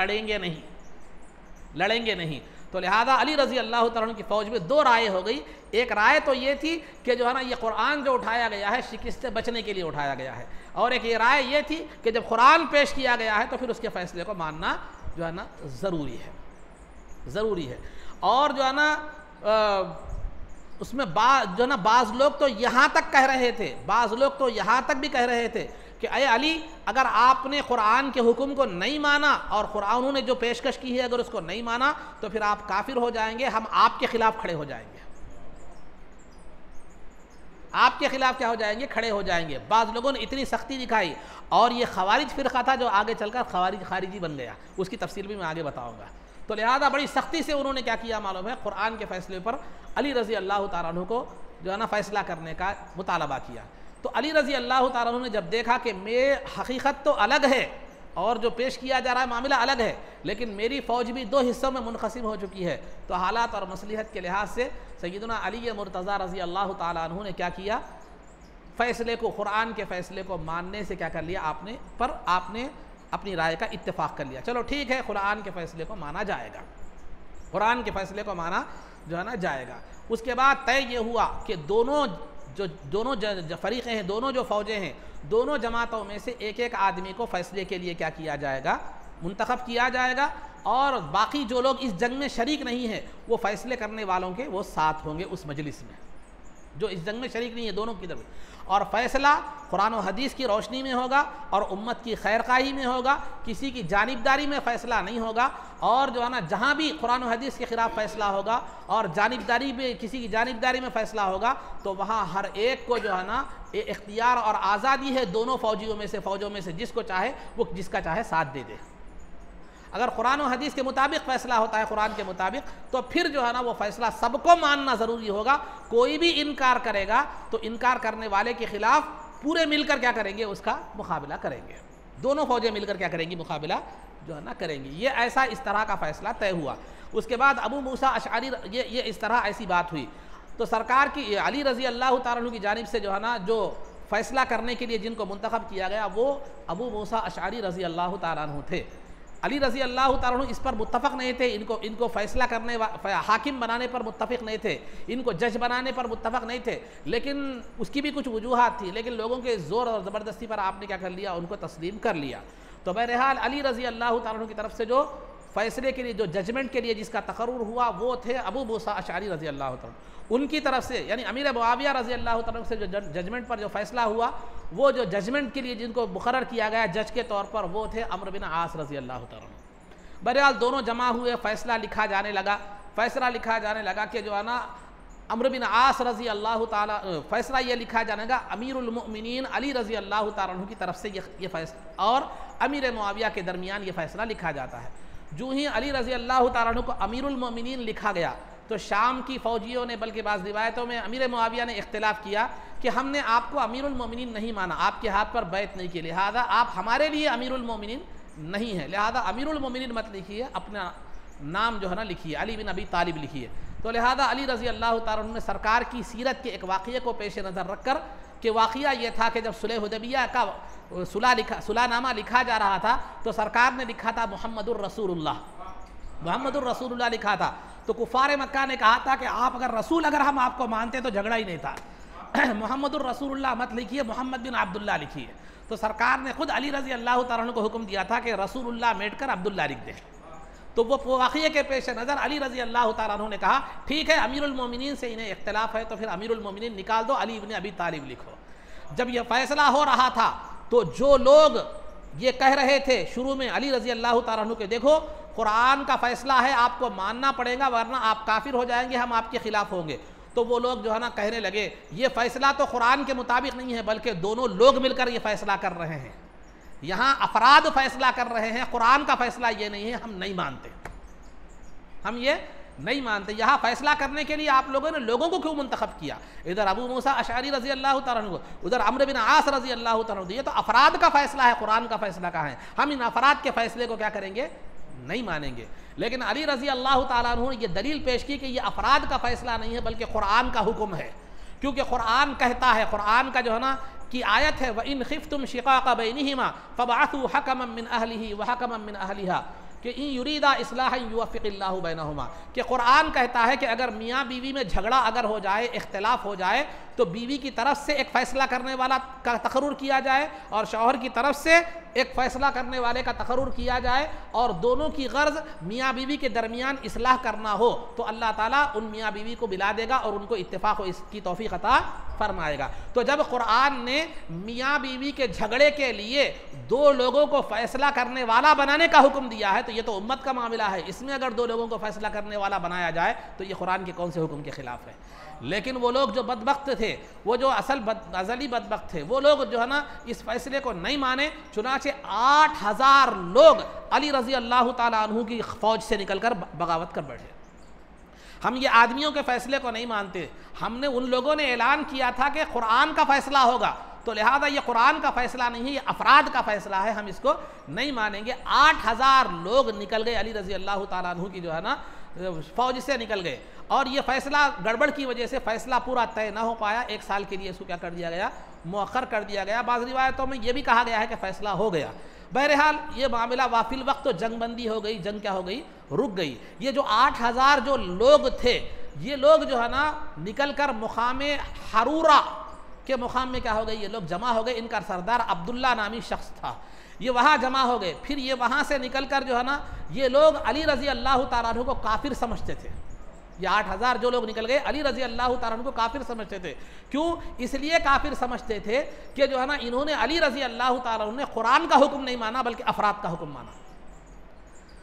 लड़ेंगे नहीं। तो लिहाजा अली रज़ी अल्लाह तआला अन्हु की फ़ौज में दो राय हो गई। एक राय तो ये थी कि जो है ना ये कुरान जो उठाया गया है शिकस्त से बचने के लिए उठाया गया है, और एक ये राय ये थी कि जब कुरान पेश किया गया है तो फिर उसके फ़ैसले को मानना जो है ना ज़रूरी है। और जो है ना उसमें जो है ना बाज़ लोग तो यहाँ तक कह रहे थे, बाज़ लोग तो यहाँ तक भी कह रहे थे कि अरे अली, अगर आपने कुरान के हुक्म को नहीं माना और कुरान ने जो पेशकश की है अगर उसको नहीं माना तो फिर आप काफिर हो जाएंगे, हम आपके खिलाफ खड़े हो जाएंगे, आपके खिलाफ क्या हो जाएंगे, खड़े हो जाएंगे। बाज़ लोगों ने इतनी सख्ती दिखाई और ये खवारिज फ़िरक़ा था जो आगे चलकर खारिजी बन गया, उसकी तफसील भी मैं आगे बताऊँगा। तो लिहाजा बड़ी सख्ती से उन्होंने क्या किया मालूम है, कुरान के फ़ैसले पर अली रज़ी अल्लाह तआला अन्हु को जो है ना फ़ैसला करने का मुतालबा किया। तो अली रज़ी अल्लाह तआला अन्हु ने जब देखा कि हकीकत तो अलग है और जो पेश किया जा रहा है मामला अलग है, लेकिन मेरी फ़ौज भी दो हिस्सों में मुनक़सिम हो चुकी है, तो हालात और मसलिहत के लिहाज से सैयदना अली मुर्तज़ा रज़ी अल्लाह तआला अन्हु ने क्या किया, फ़ैसले को, कुरान के फ़ैसले को मानने से क्या कर लिया, आपने अपनी राय का इत्तेफाक कर लिया। चलो ठीक है, कुरान के फ़ैसले को माना जाएगा, कुरान के फ़ैसले को माना जो है ना जाएगा। उसके बाद तय ये हुआ कि दोनों फ़रीक़ें हैं, दोनों जो फ़ौजें हैं, दोनों जमातों में से एक एक आदमी को फ़ैसले के लिए क्या किया जाएगा, मुंतखब किया जाएगा और बाकी जो लोग इस जंग में शरीक नहीं है वो फैसले करने वालों के वो साथ होंगे उस मजलिस में, जो इस जंग में शरीक नहीं है दोनों की तरफ। और फ़ैसला कुरान और हदीस की रोशनी में होगा और उम्मत की खैरखाही में होगा, किसी की जानिबदारी में फ़ैसला नहीं होगा। और जो है ना जहाँ भी कुरान और हदीस के ख़िलाफ़ फ़ैसला होगा और जानिबदारी में किसी की जानिबदारी में फ़ैसला होगा तो वहाँ हर एक को जो है ना इख्तियार और आज़ादी है दोनों फ़ौजों में से जिसको चाहे वो जिसका चाहे साथ दे दे। अगर कुरान और हदीस के मुताबिक फ़ैसला होता है कुरान के मुताबिक तो फिर जो है ना वो फ़ैसला सबको मानना ज़रूरी होगा। कोई भी इनकार करेगा तो इनकार करने वाले के ख़िलाफ़ पूरे मिलकर क्या करेंगे, उसका मुकाबला करेंगे। दोनों फ़ौजें मिलकर क्या करेंगी, मुकाबला जो है ना करेंगी। ये ऐसा इस तरह का फ़ैसला तय हुआ। उसके बाद अबू मूसा अशअरी ये इस तरह ऐसी बात हुई तो सरकार की अली रज़ी अल्लाह तआला अन्हु की जानिब से जो है ना जो फ़ैसला करने के लिए जिनको मुंतखब किया गया वो अबू मूसा अशअरी रज़ी अल्लाह तआला अन्हु थे। अली रज़ी अल्लाह तआला अन्हु इस पर मुत्तफ़क़ नहीं थे, इनको फ़ैसला करने हाकिम बनाने पर मुत्तफ़क़ नहीं थे, इनको जज बनाने पर मुत्तफ़क़ नहीं थे, लेकिन उसकी भी कुछ वजूहात थी। लेकिन लोगों के ज़ोर और ज़बरदस्ती पर आपने क्या कर लिया, उनको तस्लीम कर लिया। तो बहरहाल अली रज़ी अल्लाह तआला अन्हु की तरफ से जो फ़ैसले के लिए जो जजमेंट के लिए जिसका तकर्रुर हुआ वो थे अबू मूसा अशअरी रज़ी अल्लाह तआला। उनकी तरफ से यानी अमीर मुआविया रज़ी अल्लाह तआला से जो जजमेंट पर जो फ़ैसला हुआ वो जो जजमेंट के लिए जिनको मुकर्रर किया गया जज के तौर पर वो थे अम्र बिन आस रज़ी अल्लाह तआला। बहरहाल दोनों जमा हुए, फ़ैसला लिखा जाने लगा कि जो है ना अम्र बिन आस रज़ी अल्लाह तआला फ़ैसला ये लिखा जाने लगा अमीरुल मोमिनीन अली रज़ी अल्लाह तआला अन्हु की तरफ से ये फ़ैसला और अमीर मुआविया के दरमियान ये फ़ैसला लिखा जाता है। जो ही अली रज़ी अल्लाह तआला अन्हु को अमीरुल मोमिनीन लिखा गया तो शाम की फ़ौजियों ने बल्कि बाज़ रिवायतों में अमीर मुआविया ने इख्तिलाफ़ किया कि हमने आपको अमीरुल मोमिनीन नहीं माना, आपके हाथ पर बैत नहीं की, लिहाजा आप हमारे लिए अमीरुल मोमिनीन नहीं है, लिहाजा अमीरुल मोमिनीन मत लिखिए, अपना नाम जो है ना लिखिए, अली बिन अबी तालिब लिखिए। तो लिहाजा अली रज़ी अल्लाह तआला अन्हु ने सरकार की सीरत के एक वाक़ये को पेश नज़र रख कर कि वाक़या ये था कि जब सुलह हुदैबिया का सुलहनामा लिखा जा रहा था तो सरकार ने लिखा था मुहम्मदुर रसूलुल्लाह लिखा था। तो कुफ़ार मक्का ने कहा था कि आप अगर हम आपको मानते तो झगड़ा ही नहीं था, मुहम्मदुर रसूलुल्लाह मत लिखिए, मोहम्मद बिन अब्दुल्ला लिखिए। तो सरकार ने खुद अली रज़ी अल्लाह तआला अन्हु को हुक्म दिया था कि रसूलुल्लाह मेट कर अब्दुल्ला लिख दे। तो वो वाक़ये के पेश नज़र अली रज़ी अल्लाह तआला अन्हु ने कहा ठीक है, अमीरुल मोमिनीन से इन्हें इख्तिलाफ़ है तो फिर अमीरुल मोमिनीन निकाल दो, अली इब्न अबी तालिब लिखो। जब यह फ़ैसला हो रहा था तो जो लोग ये कह रहे थे शुरू में अली रज़ी अल्लाह तआला अन्हु के देखो कुरान का फ़ैसला है, आपको मानना पड़ेगा वरना आप काफिर हो जाएंगे, हम आपके ख़िलाफ़ होंगे, तो वो लोग जो है ना कहने लगे ये फ़ैसला तो कुरान के मुताबिक नहीं है बल्कि दोनों लोग मिलकर ये फ़ैसला कर रहे हैं, यहाँ अफराद फ़ैसला कर रहे हैं, कुरान का फ़ैसला ये नहीं है, हम ये नहीं मानते। यहाँ फ़ैसला करने के लिए आप लोगों ने लोगों को क्यों मुंतखब किया, इधर अबू मूसा अशअरी रज़ी अल्लाह तआला अन्हु, उधर अम्र बिन आस रज़ी अल्लाह तआला अन्हु। ये तो अफराद का फ़ैसला है, कुरान का फ़ैसला कहाँ है, हम इन अफराद के फ़ैसले को क्या करेंगे, नहीं मानेंगे। लेकिन अली रज़ी अल्लाह तआला अन्हु ने ये दलील पेश की कि ये अफराद का फ़ैसला नहीं है बल्कि कुरान का हुक्म है, क्योंकि कुरान कहता है, कुरान का जो है ना की आयत है व इन खिफ्तुम शिक़ाक़ बैनिहिमा फ़बअथू हकमन मिन अहलिही व हकमन मिन अहलिहा कि इन युरीदा इस्लाहन युवफ़्फ़िक़िल्लाहु बैनहुमा, कि कुरान कहता है कि अगर मियाँ बीवी में झगड़ा अगर हो जाए, इख्तिलाफ़ हो जाए तो बीवी की तरफ से एक फ़ैसला करने वाला का तकर्रुर किया जाए और शौहर की तरफ से एक फ़ैसला करने वाले का तकर्रुर किया जाए और दोनों की गर्ज़ मियाँ बीवी के दरमियान इस्लाह करना हो तो अल्लाह ताला उन मियाँ बीवी को मिला देगा और उनको इत्तेफ़ाक़ व इसकी तौफ़ीक़ अता फरमाएगा। तो जब कुरान ने मियाँ बीवी के झगड़े के लिए दो लोगों को फ़ैसला करने वाला बनाने का हुक्म दिया है तो ये तो उम्मत का मामला है, इसमें अगर दो लोगों को फ़ैसला करने वाला बनाया जाए तो ये कुरान के कौन से हुक्म के ख़िलाफ़ है। लेकिन वो लोग जो बदबख्त थे, वो जो अज़ली बदबख्त थे, वो लोग जो है ना इस फैसले को नहीं माने, चुनाचे 8000 लोग अली रज़ी अल्लाह तआला अन्हु की फ़ौज से निकलकर बगावत कर बैठे। हम ये आदमियों के फ़ैसले को नहीं मानते, हमने उन लोगों ने ऐलान किया था कि कुरान का फ़ैसला होगा, तो लिहाजा ये कुरान का फ़ैसला नहीं है, ये अफराद का फ़ैसला है, हम इसको नहीं मानेंगे। 8000 लोग निकल गए, अली रज़ी अल्लाह तआला अन्हु की जो है ना फ़ौज से निकल गए और ये फ़ैसला गड़बड़ की वजह से फ़ैसला पूरा तय ना हो पाया, 1 साल के लिए इसको क्या कर दिया गया, मुअक्खर कर दिया गया। बाज़ रिवायतों में ये भी कहा गया है कि फ़ैसला हो गया। बहरहाल ये मामला वाफिल वक्त तो जंग बंदी हो गई, जंग क्या हो गई, रुक गई। ये जो 8000 जो लोग थे, ये लोग जो है ना निकल कर मुक़ामे हरूरा, के मुकाम में क्या हो गए, ये लोग जमा हो गए। इनका सरदार अब्दुल्ला नामी शख्स था, ये वहाँ जमा हो गए। फिर ये वहाँ से निकल कर जो है ना, ये लोग अली रज़ी अल्लाह ताला अन्हु को काफिर समझते थे। ये 8000 जो लोग निकल गए अली रज़ी अल्लाह ताला अन्हु को काफिर समझते थे। क्यों? इसलिए काफिर समझते थे कि जो है ना, इन्होंने अली रज़ी अल्लाह ताला अन्हु ने कुरान का हुक्म नहीं माना बल्कि अफराद का हुक्म माना।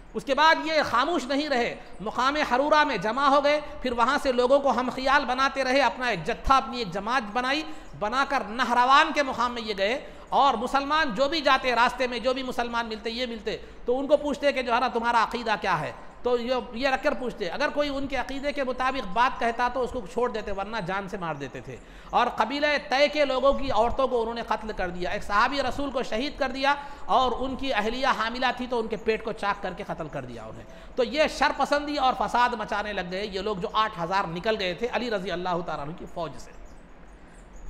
उसके बाद ये खामोश नहीं रहे, मुकाम हरूरा में जमा हो गए। फिर वहाँ से लोगों को हम ख्याल बनाते रहे, अपना एक जत्था, अपनी एक जमात बनाई, बनाकर नहरवान के मुकाम में ये गए। और मुसलमान जो भी जाते रास्ते में, जो भी मुसलमान मिलते, ये मिलते तो उनको पूछते कि जो है ना तुम्हारा अकीदा क्या है, तो ये रखकर पूछते। अगर कोई उनके अकीदे के मुताबिक बात कहता तो उसको छोड़ देते, वरना जान से मार देते थे। और कबीले तय के लोगों की औरतों को उन्होंने कत्ल कर दिया। एक सहाबी रसूल को शहीद कर दिया और उनकी अहलिया हामिला थी तो उनके पेट को चाक करके कत्ल कर दिया उन्हें। तो ये शरपसंदी और फसाद मचाने लग गए ये लोग, जो 8000 निकल गए थे अली रज़ी अल्लाह ताला अन्हु की फ़ौज से।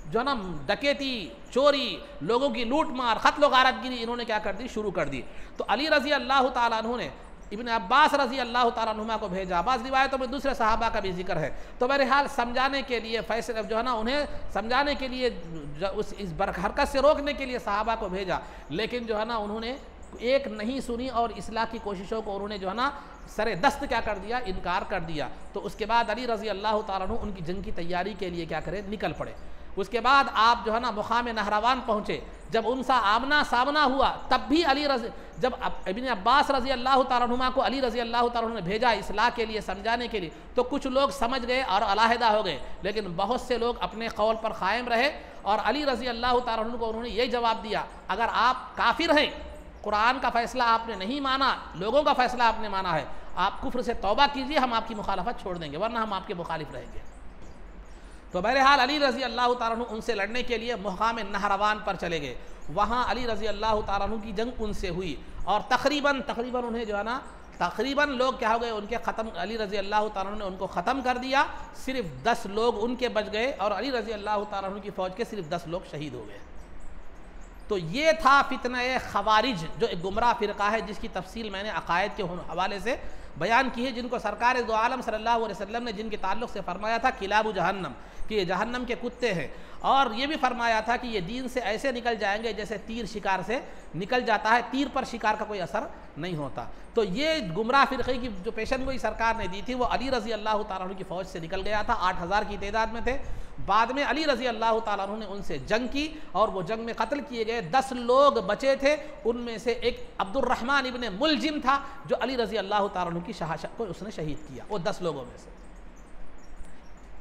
जो ना डकैती, चोरी, लोगों की लूट मार, कत्ल गारतगिरी इन्होंने क्या कर दी, शुरू कर दी। तो अली रज़ी अल्लाह ताला अन्हु ने इब्न अब्बास रज़ी अल्लाह ताला अन्हुमा को भेजा। बाज़ रिवायतों में दूसरे सहाबा का भी जिक्र है। तो बहरहाल समझाने के लिए, फैसले जो है ना, उन्हें समझाने के लिए, इस हरकत से रोकने के लिए सहाबा को भेजा। लेकिन जो है ना, उन्होंने एक नहीं सुनी और इस्लाह की कोशिशों को उन्होंने जो है ना सरे दस्त क्या कर दिया, इनकार कर दिया। तो उसके बाद अली रज़ी अल्लाह ताला अन्हु उनकी जंग की तैयारी के लिए क्या करें, निकल पड़े। उसके बाद आप जो है ना मुकाम नहरावान पहुँचे। जब उनसा आमना सामना हुआ तब भी जब इब्न अब्बास रज़ी अल्लाह ताला अन्हुमा को अली रज़ी अल्लाह ताला अन्हु ने भेजा इस्लाह के लिए, समझाने के लिए, तो कुछ लोग समझ गए और अलहदा हो गए। लेकिन बहुत से लोग अपने कौल पर कायम रहे और अली रज़ी अल्लाह ताला अन्हु को उन्होंने यही जवाब दिया, अगर आप काफिर हैं, कुरान का फ़ैसला आपने नहीं माना, लोगों का फ़ैसला आपने माना है, आप कुफ्र से तौबा कीजिए, हम आपकी मुखालफत छोड़ देंगे, वरना हम आपके मुखालिफ रहेंगे। तो बहरहाल अली रज़ी अल्लाह ताला अन्हु उनसे लड़ने के लिए मुकाम नहरवान पर चले गए। वहाँ अली रज़ी अल्लाह ताला अन्हु की जंग उनसे हुई और तकरीबन उन्हें जो है ना, तकरीबन लोग क्या हो गए उनके ख़त्म। अली रज़ी अल्लाह ताला अन्हु ने उनको ख़त्म कर दिया। सिर्फ 10 लोग उनके बच गए और अली रज़ी अल्लाह ताला अन्हु की फ़ौज के सिर्फ 10 लोग शहीद हो गए। तो ये था फितना खवारिज, जो एक गुमराह फ़िरका है जिसकी तफसील मैंने अकायद के हवाले से बयान की है, जिनको सरकार दो आलम सल्लल्लाहु अलैहि वसल्लम ने जिनके ताल्लुक़ से फरमाया था किलाबु जहन्नम, कि ये जहन्नम के कुत्ते हैं। और ये भी फरमाया था कि ये दीन से ऐसे निकल जाएंगे जैसे तीर शिकार से निकल जाता है, तीर पर शिकार का कोई असर नहीं होता। तो ये गुमराह फ़िरक़े की जो पेशन गोई सरकार ने दी थी वो अली रज़ी अल्लाह ताला अन्हु की फ़ौज से निकल गया था। 8000 की तादाद में थे। बाद में अली रज़ी अल्लाह ताला अन्हु ने उनसे जंग की और वो जंग में कत्ल किए गए। 10 लोग बचे थे, उनमें से एक अब्दुर्रहमान इब्न मुलजिम था जो अली रज़ी अल्लाह ताला अन्हु की शहादत को उसने शहीद किया, वो 10 लोगों में से।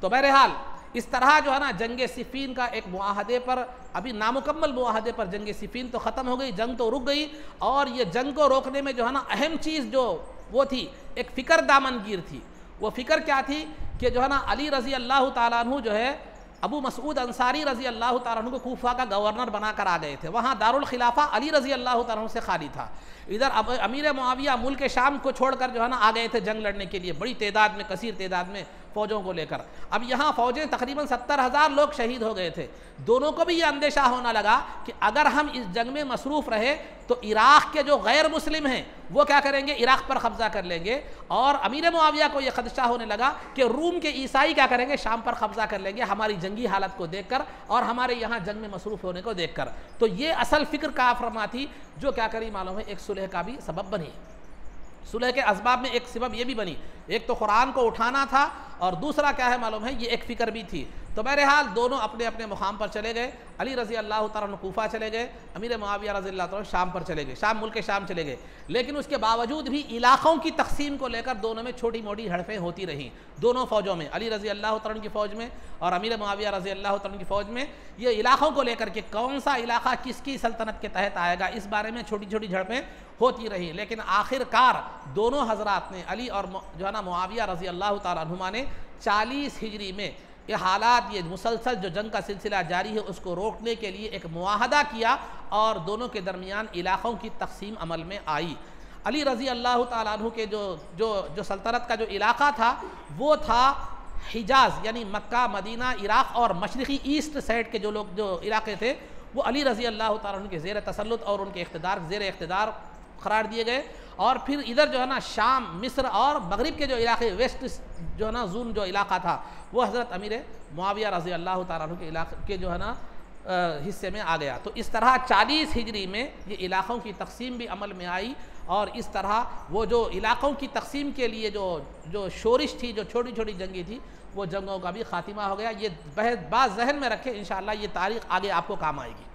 तो बहरहाल इस तरह जो है ना जंग सिफ़ीन का एक मुआहदे पर, अभी नामुकम्मल मुआहदे पर जंग सिफ़ीन तो ख़त्म हो गई, जंग तो रुक गई। और ये जंग को रोकने में जो है ना अहम चीज़ जो वो थी, एक फ़िक्र दामनगीर थी। वो फ़िक्र क्या थी कि जो है ना अली रज़ी अल्लाह ताला अन्हु जो है अबू मसूद अंसारी रज़ी अल्लाह ताला अन्हु को कूफा का गवर्नर बनाकर आ गए थे। वहाँ दारुल खिलाफा अली रज़ी अल्लाह ताला अन्हु से खाली था। इधर अमीर मुआविया मुल्क शाम को छोड़कर जो है ना आ गए थे जंग लड़ने के लिए, बड़ी तादाद में, कसीर तादाद में फ़ौजों को लेकर। अब यहाँ फ़ौजें तकरीबन 70,000 लोग शहीद हो गए थे। दोनों को भी ये अंदेशा होने लगा कि अगर हम इस जंग में मसरूफ़ रहे तो इराक़ के जो गैर मुस्लिम हैं वो क्या करेंगे, इराक़ पर कब्ज़ा कर लेंगे। और अमीर मुआविया को ये खदशा होने लगा कि रूम के ईसाई क्या करेंगे, शाम पर कब्ज़ा कर लेंगे हमारी जंगी हालत को देखकर और हमारे यहाँ जंग में मसरूफ़ होने को देखकर। तो ये असल फ़िक्र काफ़रमा थी जो क्या करी मालूम है, एक सुलह का भी सबब बनी। सुलह के असबाब में एक सबब ये भी बनी, एक तो कुरान को उठाना था और दूसरा क्या है मालूम है, ये एक फ़िक्र भी थी। तो बहरहाल दोनों अपने अपने मुकाम पर चले गए। अली रज़ी अल्लाह ताला अन्हु कूफा चले गए, अमीर मुआविया रज़ी अल्लाह ताला शाम पर चले गए, शाम मुल्क शाम चले गए। लेकिन उसके बावजूद भी इलाक़ों की तकसीम को लेकर दोनों में छोटी मोटी हड़पें होती रहीं, दोनों फ़ौजों में, अली रज़ी अल्लाह ताला अन्हु की फ़ौज में और अमीर मुआविया रज़ी अल्लाह ताला अन्हु की फ़ौज में। ये इलाक़ों को लेकर के कौन सा इलाक़ा किसकी सल्तनत के तहत आएगा, इस बारे में छोटी छोटी झड़पें होती रही। लेकिन आखिरकार दोनों हज़रात ने, अली और जो है ना मुआविया रज़ी अल्लाह ताला अन्हुमा ने 40 हिजरी में ये हालात, ये मुसलसल जो जंग का सिलसिला जारी है उसको रोकने के लिए एक मुआहदा किया और दोनों के दरमियान इलाक़ों की तकसीम अमल में आई। अली रज़ी अल्लाह ताला अन्हु के जो सल्तनत का जो इलाक़ा था वो था हिजाज़, यानी मक्का, मदीना, इराक़ और मशरिक़ी ईस्ट साइड के जो इलाक़े थे वो अली रज़ी अल्लाह ताला अन्हु के ज़ेर तसल्लुत और उनके ज़ेर इक़्तिदार करार दिए गए। और फिर इधर जो है ना शाम, मिस्र और मगरिब के जो इलाके, वेस्ट जो है ना जून जो इलाका था, वो हज़रत अमीर मुआविया रज़ी अल्लाह तआला अन्हु के इलाके के जो है ना हिस्से में आ गया। तो इस तरह 40 हिजरी में ये इलाक़ों की तकसीम भी अमल में आई, और इस तरह वो जो इलाक़ों की तकसीम के लिए जो शोरिश थी, जो छोटी छोटी जंगी थी, वो जंगों का भी ख़ातिमा हो गया। ये बात जहन में रखें, इंशाअल्लाह ये तारीख़ आगे आपको काम आएगी।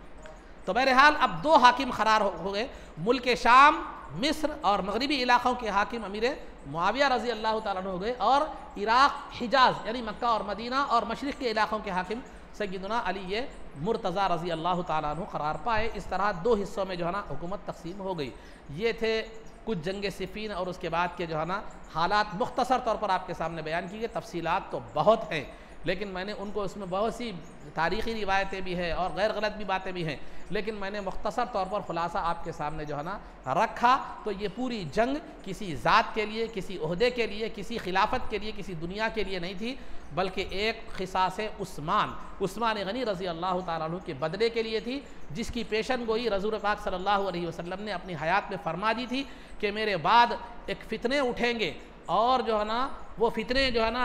तो बहरहाल अब 2 हाकिम क़रार हो गए, मुल्क शाम, मिस्र और मगरिबी इलाक़ों के हाकिम अमीर मुआविया रज़ी अल्लाह तआला अन्हु हो गए, और इराक़, हिजाज़ यानी मक्का और मदीना और मशरिक़ के इलाक़ों के हाकिम सय्यदुना अली मुर्तज़ा रज़ी अल्लाह तआला अन्हु क़रार पाए। इस तरह 2 हिस्सों में जो है ना हुकूमत तकसीम हो गई। ये थे कुछ जंग सिफ़ीन और उसके बाद के जो है ना हालात मुख्तसर तौर पर आपके सामने बयान की गई। तफसीलात तो बहुत हैं, लेकिन मैंने उनको उसमें बहुत सी तारीख़ी रिवायतें भी हैं और गैर गलत भी बातें भी हैं, लेकिन मैंने मुख्तसर तौर पर ख़ुलासा आपके सामने जो है ना रखा। तो ये पूरी जंग किसी ज़ात के लिए, किसी ओहदे के लिए, किसी खिलाफत के लिए, किसी दुनिया के लिए नहीं थी, बल्कि एक ख़िसास उस्मान गनी रज़ी अल्लाह तआला अन्हु के बदले के लिए थी, जिसकी पेशन गोई रसूल पाक सल्लल्लाहु अलैहि वसल्लम ने अपनी हयात में फरमा दी थी कि मेरे बाद एक फ़ितने उठेंगे, और जो है ना वो फ़ितने जो है ना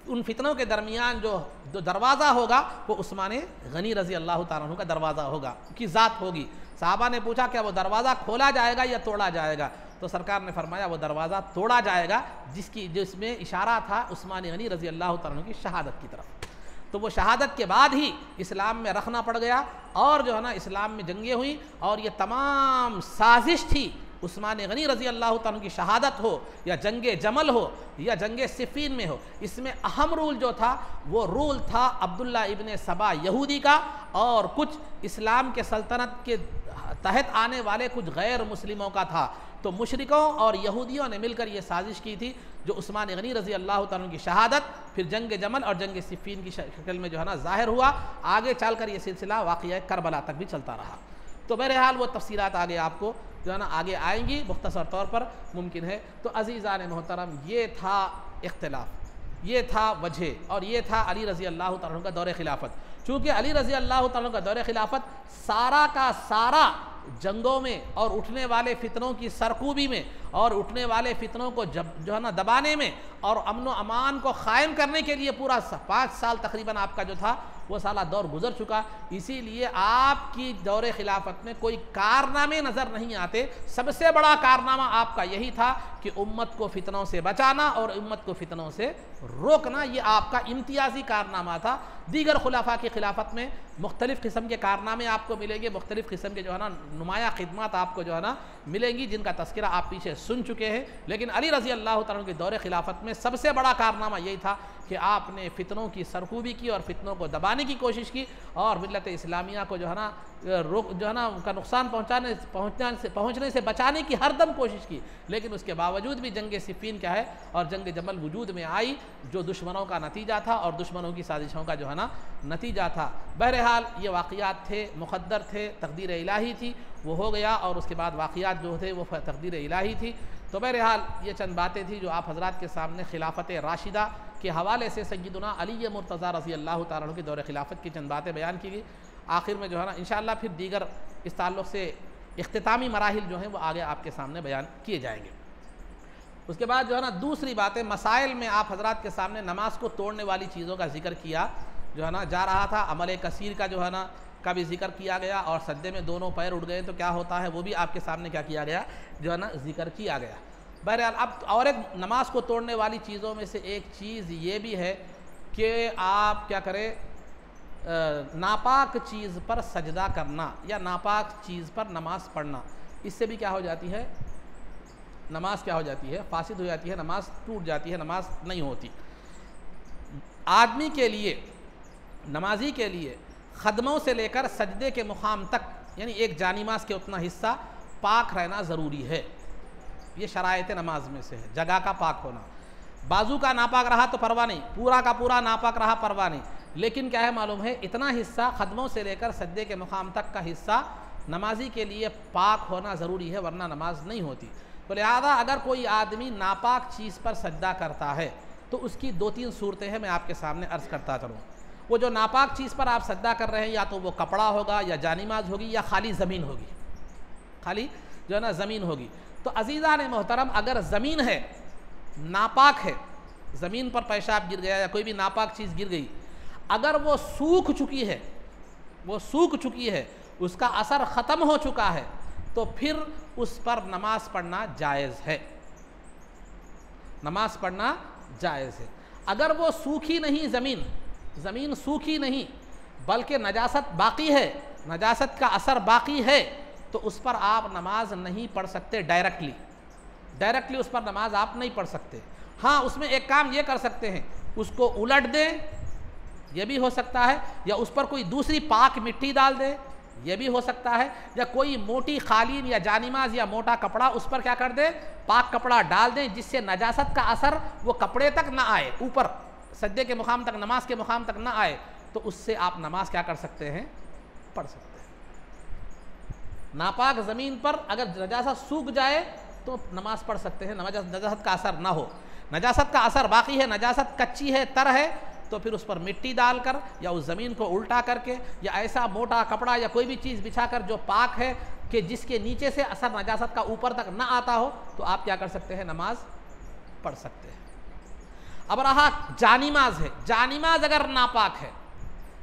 उन फितनों के दरमियान जो दरवाज़ा होगा वो उस्मान गनी रज़ी अल्लाह तआला अन्हु का दरवाज़ा होगा, की ज़ात होगी। साहबा ने पूछा क्या वो दरवाज़ा खोला जाएगा या तोड़ा जाएगा? तो सरकार ने फरमाया वो दरवाज़ा तोड़ा जाएगा, जिसमें इशारा था उस्मान गनी रज़ी अल्लाह तआला अन्हु की शहादत की तरफ। तो वो शहादत के बाद ही इस्लाम में रखना पड़ गया, और जो है ना इस्लाम में जंगें हुई, और ये तमाम साजिश थी उस्मान गनी रज़ी अल्लाह तआला अन्हु की शहादत हो, या जंगे जमल हो, या जंगे सिफ़ीन में हो। इसमें अहम रूल जो था वो रूल था अब्दुल्ला इब्ने सबा यहूदी का, और कुछ इस्लाम के सल्तनत के तहत आने वाले कुछ गैर मुस्लिमों का था। तो मुशरिकों और यहूदियों ने मिलकर ये साजिश की थी, जो उस्मान गनी रज़ी अल्लाह तआला अन्हु की शहादत फिर जंग जमल और जंग सिफ़ीन की शक्ल में जो है ना ज़ाहिर हुआ। आगे चलकर ये सिलसिला वाक़या करबला तक भी चलता रहा। तो बहरहाल वो तफसीलात आगे आपको जो है ना आगे आएंगी, मुख्तसर तौर पर मुमकिन है। तो अज़ीज़ान मोहतरम, ये था इख्तिलाफ़, ये था वजह, और ये था अली रज़ी अल्लाह तआला अन्हु का दौर खिलाफत। चूँकि अली रज़ी अल्लाह तआला अन्हु का दौर खिलाफत सारा का सारा जंगों में और उठने वाले फितनों की सरकूबी में और उठने वाले फितनों को जो है ना दबाने में और अमन व अमान को क़ायम करने के लिए पूरा 5 साल तकरीबन आपका जो था वो साला दौर गुजर चुका। इसीलिए आपकी दौरे खिलाफत में कोई कारनामे नज़र नहीं आते। सबसे बड़ा कारनामा आपका यही था कि उम्मत को फितनों से बचाना और उम्मत को फितनों से रोकना, ये आपका इम्तियाज़ी कारनामा था। दीगर खुलाफा की खिलाफत में मुख्तलिफ़ किस्म के कारनामे आपको मिलेंगे, मुख्तलिफ़ किस्म के जो है ना नुमाया खिदमत आपको जो है ना मिलेंगी, जिनका तस्करा आप पीछे सुन चुके हैं। लेकिन अली रज़ी अल्लाह तआला के दौरे खिलाफत में सबसे बड़ा कारनामा यही था कि आपने फितनों की सरकूबी की और फितनों को दबाने की कोशिश की, और मिल्लत इस्लामिया को जो है ना जो है ना उनका नुकसान पहुँचने से बचाने की हरदम कोशिश की। लेकिन उसके बावजूद भी जंग सिफ़ीन क्या है और जंग जमल वजूद में आई, जो दुश्मनों का नतीजा था और दुश्मनों की साजिशों का जो है ना नतीजा था। बहरहाल ये वाक़यात थे, मुक़द्दर थे, तकदीर इलाही थी, वो हो गया, और उसके बाद वाक़यात जो थे वो तकदीर इलाही थी। तो बहरहाल ये चंद बातें थी जो आप हज़रात के सामने खिलाफत राशिदा के हवाले से सय्यदुना अली मुर्तज़ा रज़ी अल्लाह तआला अन्हु की दौर खिलाफत की चंद बातें बयान की गई। आखिर में जो है ना इंशाअल्लाह फिर दीगर इस ताल्लुक़ से इख्तितामी मराहिल जो हैं वो आगे आपके सामने बयान किए जाएंगे। उसके बाद जो है ना दूसरी बातें मसाइल में आप हज़रात के सामने नमाज को तोड़ने वाली चीज़ों का जिक्र किया जो है ना जा रहा था। अमल कसीर का जो है ना का भी जिक्र किया गया, और सज्दे में दोनों पैर उठ गए तो क्या होता है वो भी आपके सामने क्या किया गया जो है ना जिक्र किया गया। बहरहाल अब और एक नमाज को तोड़ने वाली चीज़ों में से एक चीज़ ये भी है कि आप क्या करें, नापाक चीज़ पर सजदा करना या नापाक चीज़ पर नमाज पढ़ना, इससे भी क्या हो जाती है, नमाज क्या हो जाती है, फासिद हो जाती है, नमाज टूट जाती है, नमाज नहीं होती। आदमी के लिए, नमाजी के लिए ख़दमों से लेकर सजदे के मुकाम तक यानी एक जानिमाज के उतना हिस्सा पाक रहना ज़रूरी है। ये शरायत नमाज में से है, जगह का पाक होना। बाजू का नापाक रहा तो परवाह नहीं, पूरा का पूरा नापाक रहा परवाह नहीं, लेकिन क्या है मालूम है इतना हिस्सा ख़दमों से लेकर सजदे के मुकाम तक का हिस्सा नमाजी के लिए पाक होना ज़रूरी है, वरना नमाज नहीं होती। तो लिहाजा अगर कोई आदमी नापाक चीज़ पर सजदा करता है तो उसकी 2-3 सूरतें हैं, मैं आपके सामने अर्ज़ करता चलूँ। वो जो नापाक चीज़ पर आप सजदा कर रहे हैं या तो वो कपड़ा होगा या जानिमाज होगी या खाली ज़मीन होगी, खाली जो है ना ज़मीन होगी। तो अज़ीज़ान मोहतरम, अगर ज़मीन है नापाक है, ज़मीन पर पेशाब गिर गया या कोई भी नापाक चीज़ गिर गई, अगर वो सूख चुकी है, वो सूख चुकी है, उसका असर ख़त्म हो चुका है, तो फिर उस पर नमाज पढ़ना जायज़ है, नमाज पढ़ना जायज़ है। अगर वो सूखी नहीं, ज़मीन सूखी नहीं बल्कि नजासत बाकी है, नजासत का असर बाकी है, तो उस पर आप नमाज नहीं पढ़ सकते। डायरेक्टली उस पर नमाज आप नहीं पढ़ सकते। हाँ, उसमें एक काम ये कर सकते हैं, उसको उलट दें, यह भी हो सकता है, या उस पर कोई दूसरी पाक मिट्टी डाल दें, यह भी हो सकता है, या कोई मोटी खालीन या जानिमाज या मोटा कपड़ा उस पर क्या कर दें, पाक कपड़ा डाल दें, जिससे नजासत का असर वो कपड़े तक ना आए, ऊपर सज्जे के मुकाम तक, नमाज के मुकाम तक ना आए, तो उससे आप नमाज क्या कर सकते हैं, पढ़ सकते हैं। नापाक ज़मीन पर अगर नजासत सूख जाए तो नमाज पढ़ सकते हैं, नजासत का असर ना हो। नजासत का असर बाकी है, नजासत कच्ची है, तर है, तो फिर उस पर मिट्टी डालकर या उस ज़मीन को उल्टा करके या ऐसा मोटा कपड़ा या कोई भी चीज़ बिछाकर जो पाक है कि जिसके नीचे से असर नजासत का ऊपर तक ना आता हो, तो आप क्या कर सकते हैं, नमाज पढ़ सकते हैं। अब रहा जानिमाज है, जानिमाज अगर नापाक है,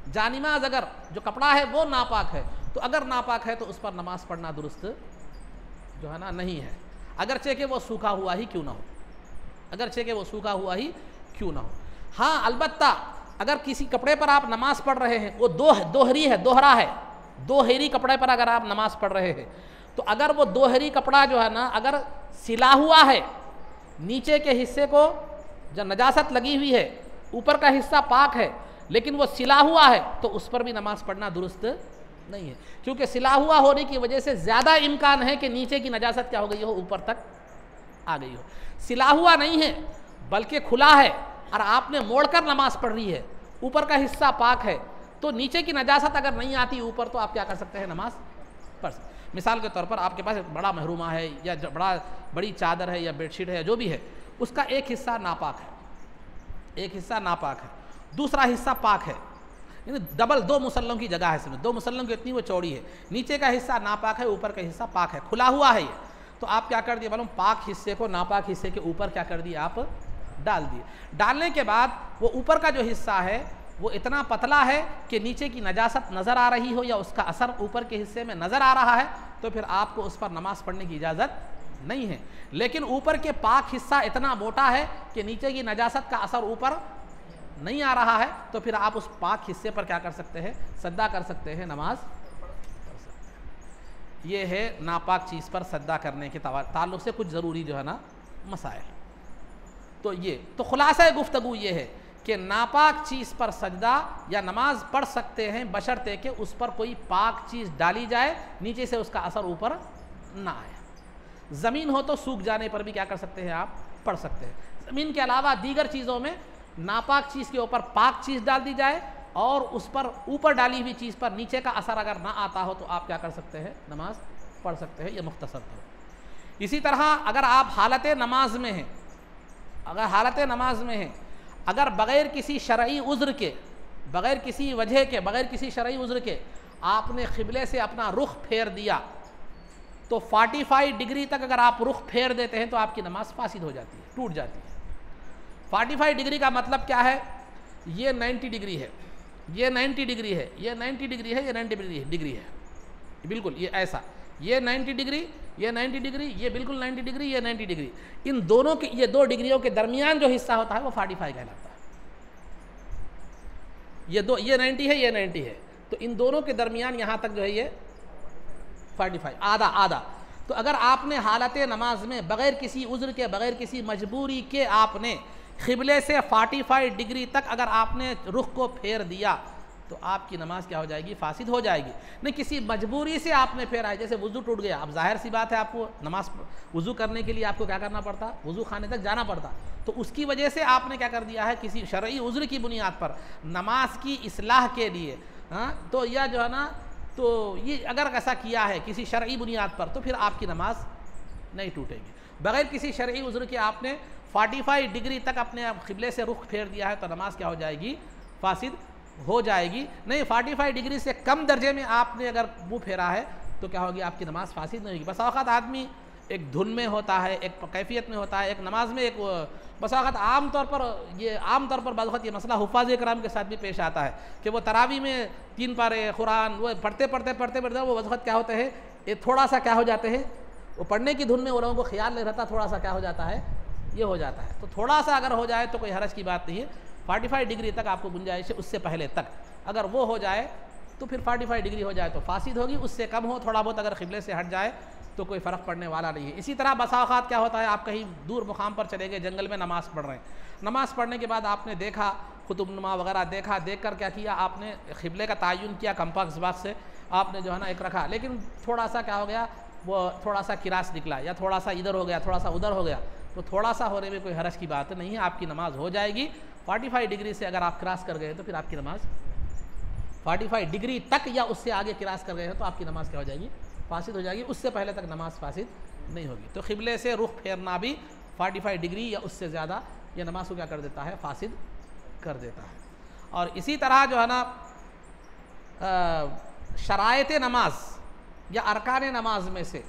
जानिमाज अगर जो कपड़ा है वो नापाक है, तो अगर नापाक है तो उस पर नमाज पढ़ना दुरुस्त जो है ना नहीं है, अगरचे कि वो सूखा हुआ ही क्यों ना हो, अगरचे कि वो सूखा हुआ ही क्यों ना हो। हाँ, अलबत्ता अगर किसी कपड़े पर आप नमाज पढ़ रहे हैं, वो दोहरा है, दोहरी कपड़े पर अगर आप नमाज पढ़ रहे हैं, तो अगर वो दोहरी कपड़ा जो है ना अगर सिला हुआ है, नीचे के हिस्से को जो नजासत लगी हुई है, ऊपर का हिस्सा पाक है, लेकिन वो सिला हुआ है, तो उस पर भी नमाज पढ़ना दुरुस्त नहीं है, क्योंकि सिला हुआ होने की वजह से ज़्यादा इम्कान है कि नीचे की नजासत क्या हो गई हो, ऊपर तक आ गई हो। सिला हुआ नहीं है बल्कि खुला है और आपने मोड़कर नमाज पढ़ रही है, ऊपर का हिस्सा पाक है, तो नीचे की नजासत अगर नहीं आती ऊपर, तो आप क्या कर सकते हैं, नमाज पढ़ सकते। मिसाल के तौर पर आपके पास एक बड़ा महरूमा है या बड़ी चादर है या बेडशीट है या जो भी है, उसका एक हिस्सा नापाक है, एक हिस्सा नापाक है, दूसरा हिस्सा पाक है, यानी डबल 2 मुसल्लों की जगह है इसमें, 2 मुसल्लों की इतनी वो चौड़ी है, नीचे का हिस्सा नापाक है, ऊपर का हिस्सा पाक है, खुला हुआ है ये, तो आप क्या कर दिए मालूम, पाक हिस्से को नापाक हिस्से के ऊपर क्या कर दिए, आप डाल दिए। डालने के बाद वो ऊपर का जो हिस्सा है वो इतना पतला है कि नीचे की नजासत नज़र आ रही हो या उसका असर ऊपर के हिस्से में नज़र आ रहा है, तो फिर आपको उस पर नमाज पढ़ने की इजाज़त नहीं है। लेकिन ऊपर के पाक हिस्सा इतना मोटा है कि नीचे की नजासत का असर ऊपर नहीं आ रहा है, तो फिर आप उस पाक हिस्से पर क्या कर सकते हैं, सज्दा कर सकते हैं, नमाज पढ़ सकते हैं। ये है नापाक चीज़ पर सज्दा करने के ताल्लुक़ से कुछ ज़रूरी जो है ना मसाइल। तो ये तो खुलासा गुफ्तगू ये है कि नापाक चीज़ पर सजदा या नमाज पढ़ सकते हैं बशर्ते कि उस पर कोई पाक चीज़ डाली जाए, नीचे से उसका असर ऊपर ना आए। ज़मीन हो तो सूख जाने पर भी क्या कर सकते हैं, आप पढ़ सकते हैं। ज़मीन के अलावा दीगर चीज़ों में नापाक चीज़ के ऊपर पाक चीज़ डाल दी जाए और उस पर ऊपर डाली हुई चीज़ पर नीचे का असर अगर ना आता हो, तो आप क्या कर सकते हैं, नमाज पढ़ सकते हैं। यह मुख्तसर था। इसी तरह अगर आप हालत नमाज में हैं, अगर हालत नमाज में हैं, अगर बग़ैर किसी शरई उज़्र के, बग़ैर किसी वजह के, बग़ैर किसी शरई उज़्र के आपने क़िबले से अपना रुख फेर दिया, तो 45 डिग्री तक अगर आप रुख फेर देते हैं तो आपकी नमाज फासिद हो जाती है, टूट जाती है। 45 डिग्री का मतलब क्या है, ये 90 डिग्री है, ये 90 डिग्री है, ये 90 डिग्री है, ये 90 डिग्री है, बिल्कुल ये ऐसा, ये 90 डिग्री, ये 90 डिग्री, ये बिल्कुल 90 डिग्री, ये 90 डिग्री। इन दोनों के, ये 2 डिग्रियों के दरमियान जो हिस्सा होता है वो 45 कहलाता है। ये 90 है, ये 90 है, तो इन दोनों के दरमियान यहाँ तक जो है ये 45, आधा। तो अगर आपने हालत नमाज में बग़ैर किसी उज़्र के, बग़ैर किसी मजबूरी के आपने क़िबले से 45 डिग्री तक अगर आपने रुख को फेर दिया, तो आपकी नमाज क्या हो जाएगी, फासिद हो जाएगी। नहीं, किसी मजबूरी से आपने फेरा है, जैसे वज़ू टूट गया, अब जाहिर सी बात है आपको नमाज वज़ू करने के लिए आपको क्या करना पड़ता, वज़ू खाने तक जाना पड़ता, तो उसकी वजह से आपने क्या कर दिया है, किसी शरई उज़्र की बुनियाद पर नमाज की इस्लाह के लिए, हाँ, तो यह जो है ना, तो ये अगर ऐसा किया है किसी शरई बुनियाद पर, तो फिर आपकी नमाज नहीं टूटेगी। बग़ैर किसी शरई उज़्र के आपने 45 डिग्री तक अपने क़िबले से रुख फेर दिया है, तो नमाज क्या हो जाएगी, फासिद हो जाएगी। नहीं, 45 डिग्री से कम दर्जे में आपने अगर मुँह फेरा है, तो क्या होगी, आपकी नमाज़ फासिद नहीं होगी। बस औक़ात आदमी एक धुन में होता है, एक कैफियत में होता है, एक नमाज में एक बस औक़ात आम तौर पर बाज़ वक़्त ये मसला हुफ़ाज़ इकराम के साथ भी पेश आता है कि वो तरावी में 3 पारे कुरान वो पढ़ते वो बाज़ वक़्त क्या होते हैं, ये थोड़ा सा क्या हो जाते हैं, वो पढ़ने की धुन में वो लोगों को ख्याल नहीं रहता, थोड़ा सा क्या हो जाता है, ये हो जाता है। तो थोड़ा सा अगर हो जाए तो कोई हरज की बात नहीं है। 45 डिग्री तक आपको गुंजाइश है, उससे पहले तक अगर वो हो जाए तो फिर 45 डिग्री हो जाए तो फासिद होगी, उससे कम हो थोड़ा बहुत अगर क़िबले से हट जाए तो कोई फ़र्क पड़ने वाला नहीं है। इसी तरह बसा औक़ात क्या होता है, आप कहीं दूर मुकाम पर चले गए, जंगल में नमाज़ पढ़ रहे हैं, नमाज़ पढ़ने के बाद आपने देखा कुतुबनुमा वगैरह देख कर क्या किया, आपने क़िबले का तयन किया कंपास बॉक्स से, आपने जो है ना एक रखा, लेकिन थोड़ा सा क्या हो गया, वो थोड़ा सा किरास निकला या थोड़ा सा इधर हो गया, थोड़ा सा उधर हो गया, तो थोड़ा सा होने में कोई हरज की बात नहीं है, आपकी नमाज़ हो जाएगी। 45 डिग्री से अगर आप क्रॉस कर गए तो फिर आपकी नमाज़ 45 डिग्री तक या उससे आगे क्रॉस कर गए हैं तो आपकी नमाज़ क्या हो जाएगी, फासिद हो जाएगी, उससे पहले तक नमाज फासिद नहीं होगी। तो क़िबले से रुख फेरना भी 45 डिग्री या उससे ज़्यादा ये नमाज को क्या कर देता है, फासिद कर देता है। और इसी तरह जो है ना शरायत नमाज या अरकान नमाज में से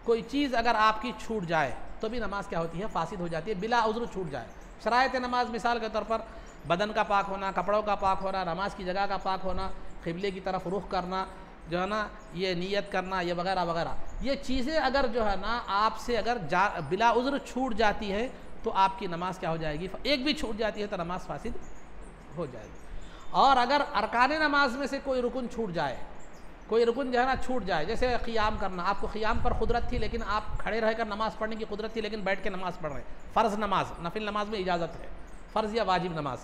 कोई चीज़ अगर आपकी छूट जाए तो भी नमाज क्या होती है, फासिद हो जाती है, बिला उज़्र छूट जाए। शरायत नमाज मिसाल के तौर पर बदन का पाक होना, कपड़ों का पाक होना, नमाज की जगह का पाक होना, क़िबले की तरफ रुख करना, जो है ना ये नियत करना, ये वगैरह वगैरह, ये चीज़ें अगर जो है ना आपसे अगर बिला उज़्र छूट जाती है तो आपकी नमाज क्या हो जाएगी, एक भी छूट जाती है तो नमाज फासिद हो जाएगी। और अगर अरकान नमाज में से कोई रुकन छूट जाए, कोई रुकन जो है ना छूट जाए, जैसे क़ियाम करना, आपको क़ियाम पर कुदरत थी लेकिन आप खड़े रहकर नमाज़ पढ़ने की कुदरत थी लेकिन बैठ के नमाज़ पढ़ रहे हैं, फ़र्ज़ नमाज, नफिल नमाज में इजाज़त है, फ़र्ज़ या वाजिब नमाज,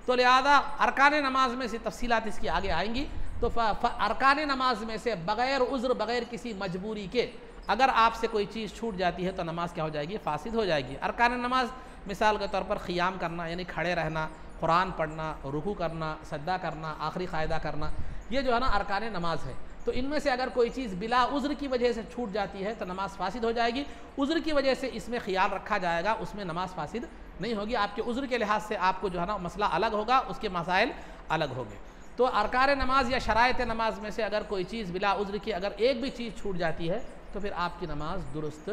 तो लिहाजा अरकान नमाज में से तफसीलात इसकी आगे आएंगी। तो अरकान नमाज में से बग़ैर उज़्र, बग़ैर किसी मजबूरी के अगर आपसे कोई चीज़ छूट जाती है तो नमाज क्या हो जाएगी, फासिद हो जाएगी। अरकान नमाज मिसाल के तौर पर क़ियाम करना यानी खड़े रहना, कुरान पढ़ना, रुकू करना, सजदा करना, आखिरी क़ायदा करना, ये जो है ना अरकान नमाज है। तो इनमें से अगर कोई चीज़ बिला उज़्र की वजह से छूट जाती है तो नमाज फासिद हो जाएगी। उज़्र की वजह से इसमें ख़याल रखा जाएगा, उसमें नमाज फासिद नहीं होगी। आपके उज़्र के लिहाज से आपको जो है ना मसला अलग होगा, उसके मसाइल अलग होंगे। तो अरकान नमाज या शरायत नमाज में से अगर कोई चीज़ बिला उज़्र की अगर एक भी चीज़ छूट जाती है तो फिर आपकी नमाज दुरुस्त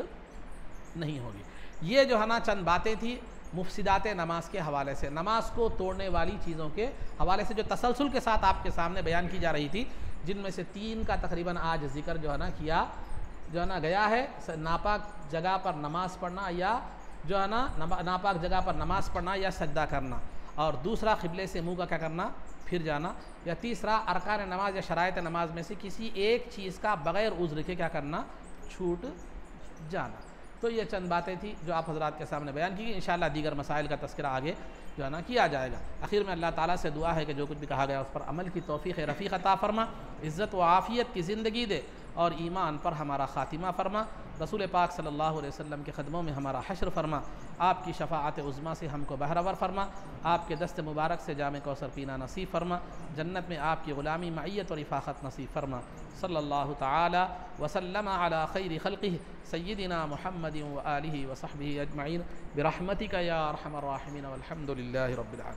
नहीं होगी। ये जो है ना चंद बातें थी मुफसिदात नमाज के हवाले से, नमाज को तोड़ने वाली चीज़ों के हवाले से जो तसलसल के साथ आपके सामने बयान की जा रही थी, जिनमें से 3 का तकरीबन आज जिक्र जो है ना किया जो है ना गया है। नापाक जगह पर नमाज़ पढ़ना या जो है ना नापाक जगह पर नमाज़ पढ़ना या सजदा करना, और दूसरा क़िबले से मुँह का क्या करना, फिर जाना, या तीसरा अरकान नमाज या शरायत नमाज में से किसी एक चीज़ का बग़ैर उज़्र के क्या करना, छूट जाना। तो ये चंद बातें थी जो आप हज़रात के सामने बयान की। इंशाअल्लाह दीगर मसाइल का तज़किरा आगे जो है ना किया जाएगा। आखिर में अल्लाह ताला से दुआ है कि जो कुछ भी कहा गया उस पर अमल की तौफ़ीक़ रफ़ीक़ अता फ़रमा, इज़्ज़त व आफ़ियत की ज़िंदगी दे और ईमान पर हमारा ख़ातिमा फ़रमा। रसूल पाक सल्लल्लाहु अलैहि वसल्लम के ख़दमों में हमारा हश्र फ़रमा। आपकी शफ़ाअत उज़्मा से हमको बहरावर फ़रमा। आपके दस्त मुबारक से जामे कौसर पीना नसीब फ़रमा। जन्नत में आपकी ग़ुलामी, मइयत और इफ़ाक़त नसीब फ़रमा। सल्लल्लाहु तआला वसल्लम अला खैरि ख़ल्क़िहि सय्यिदिना मुहम्मदिन व आलिहि व सहबिहि अजमईन बिरहमतिका या अरहमर राहिमीन वल्हम्दुलिल्लाहि रब्बिल आलमीन।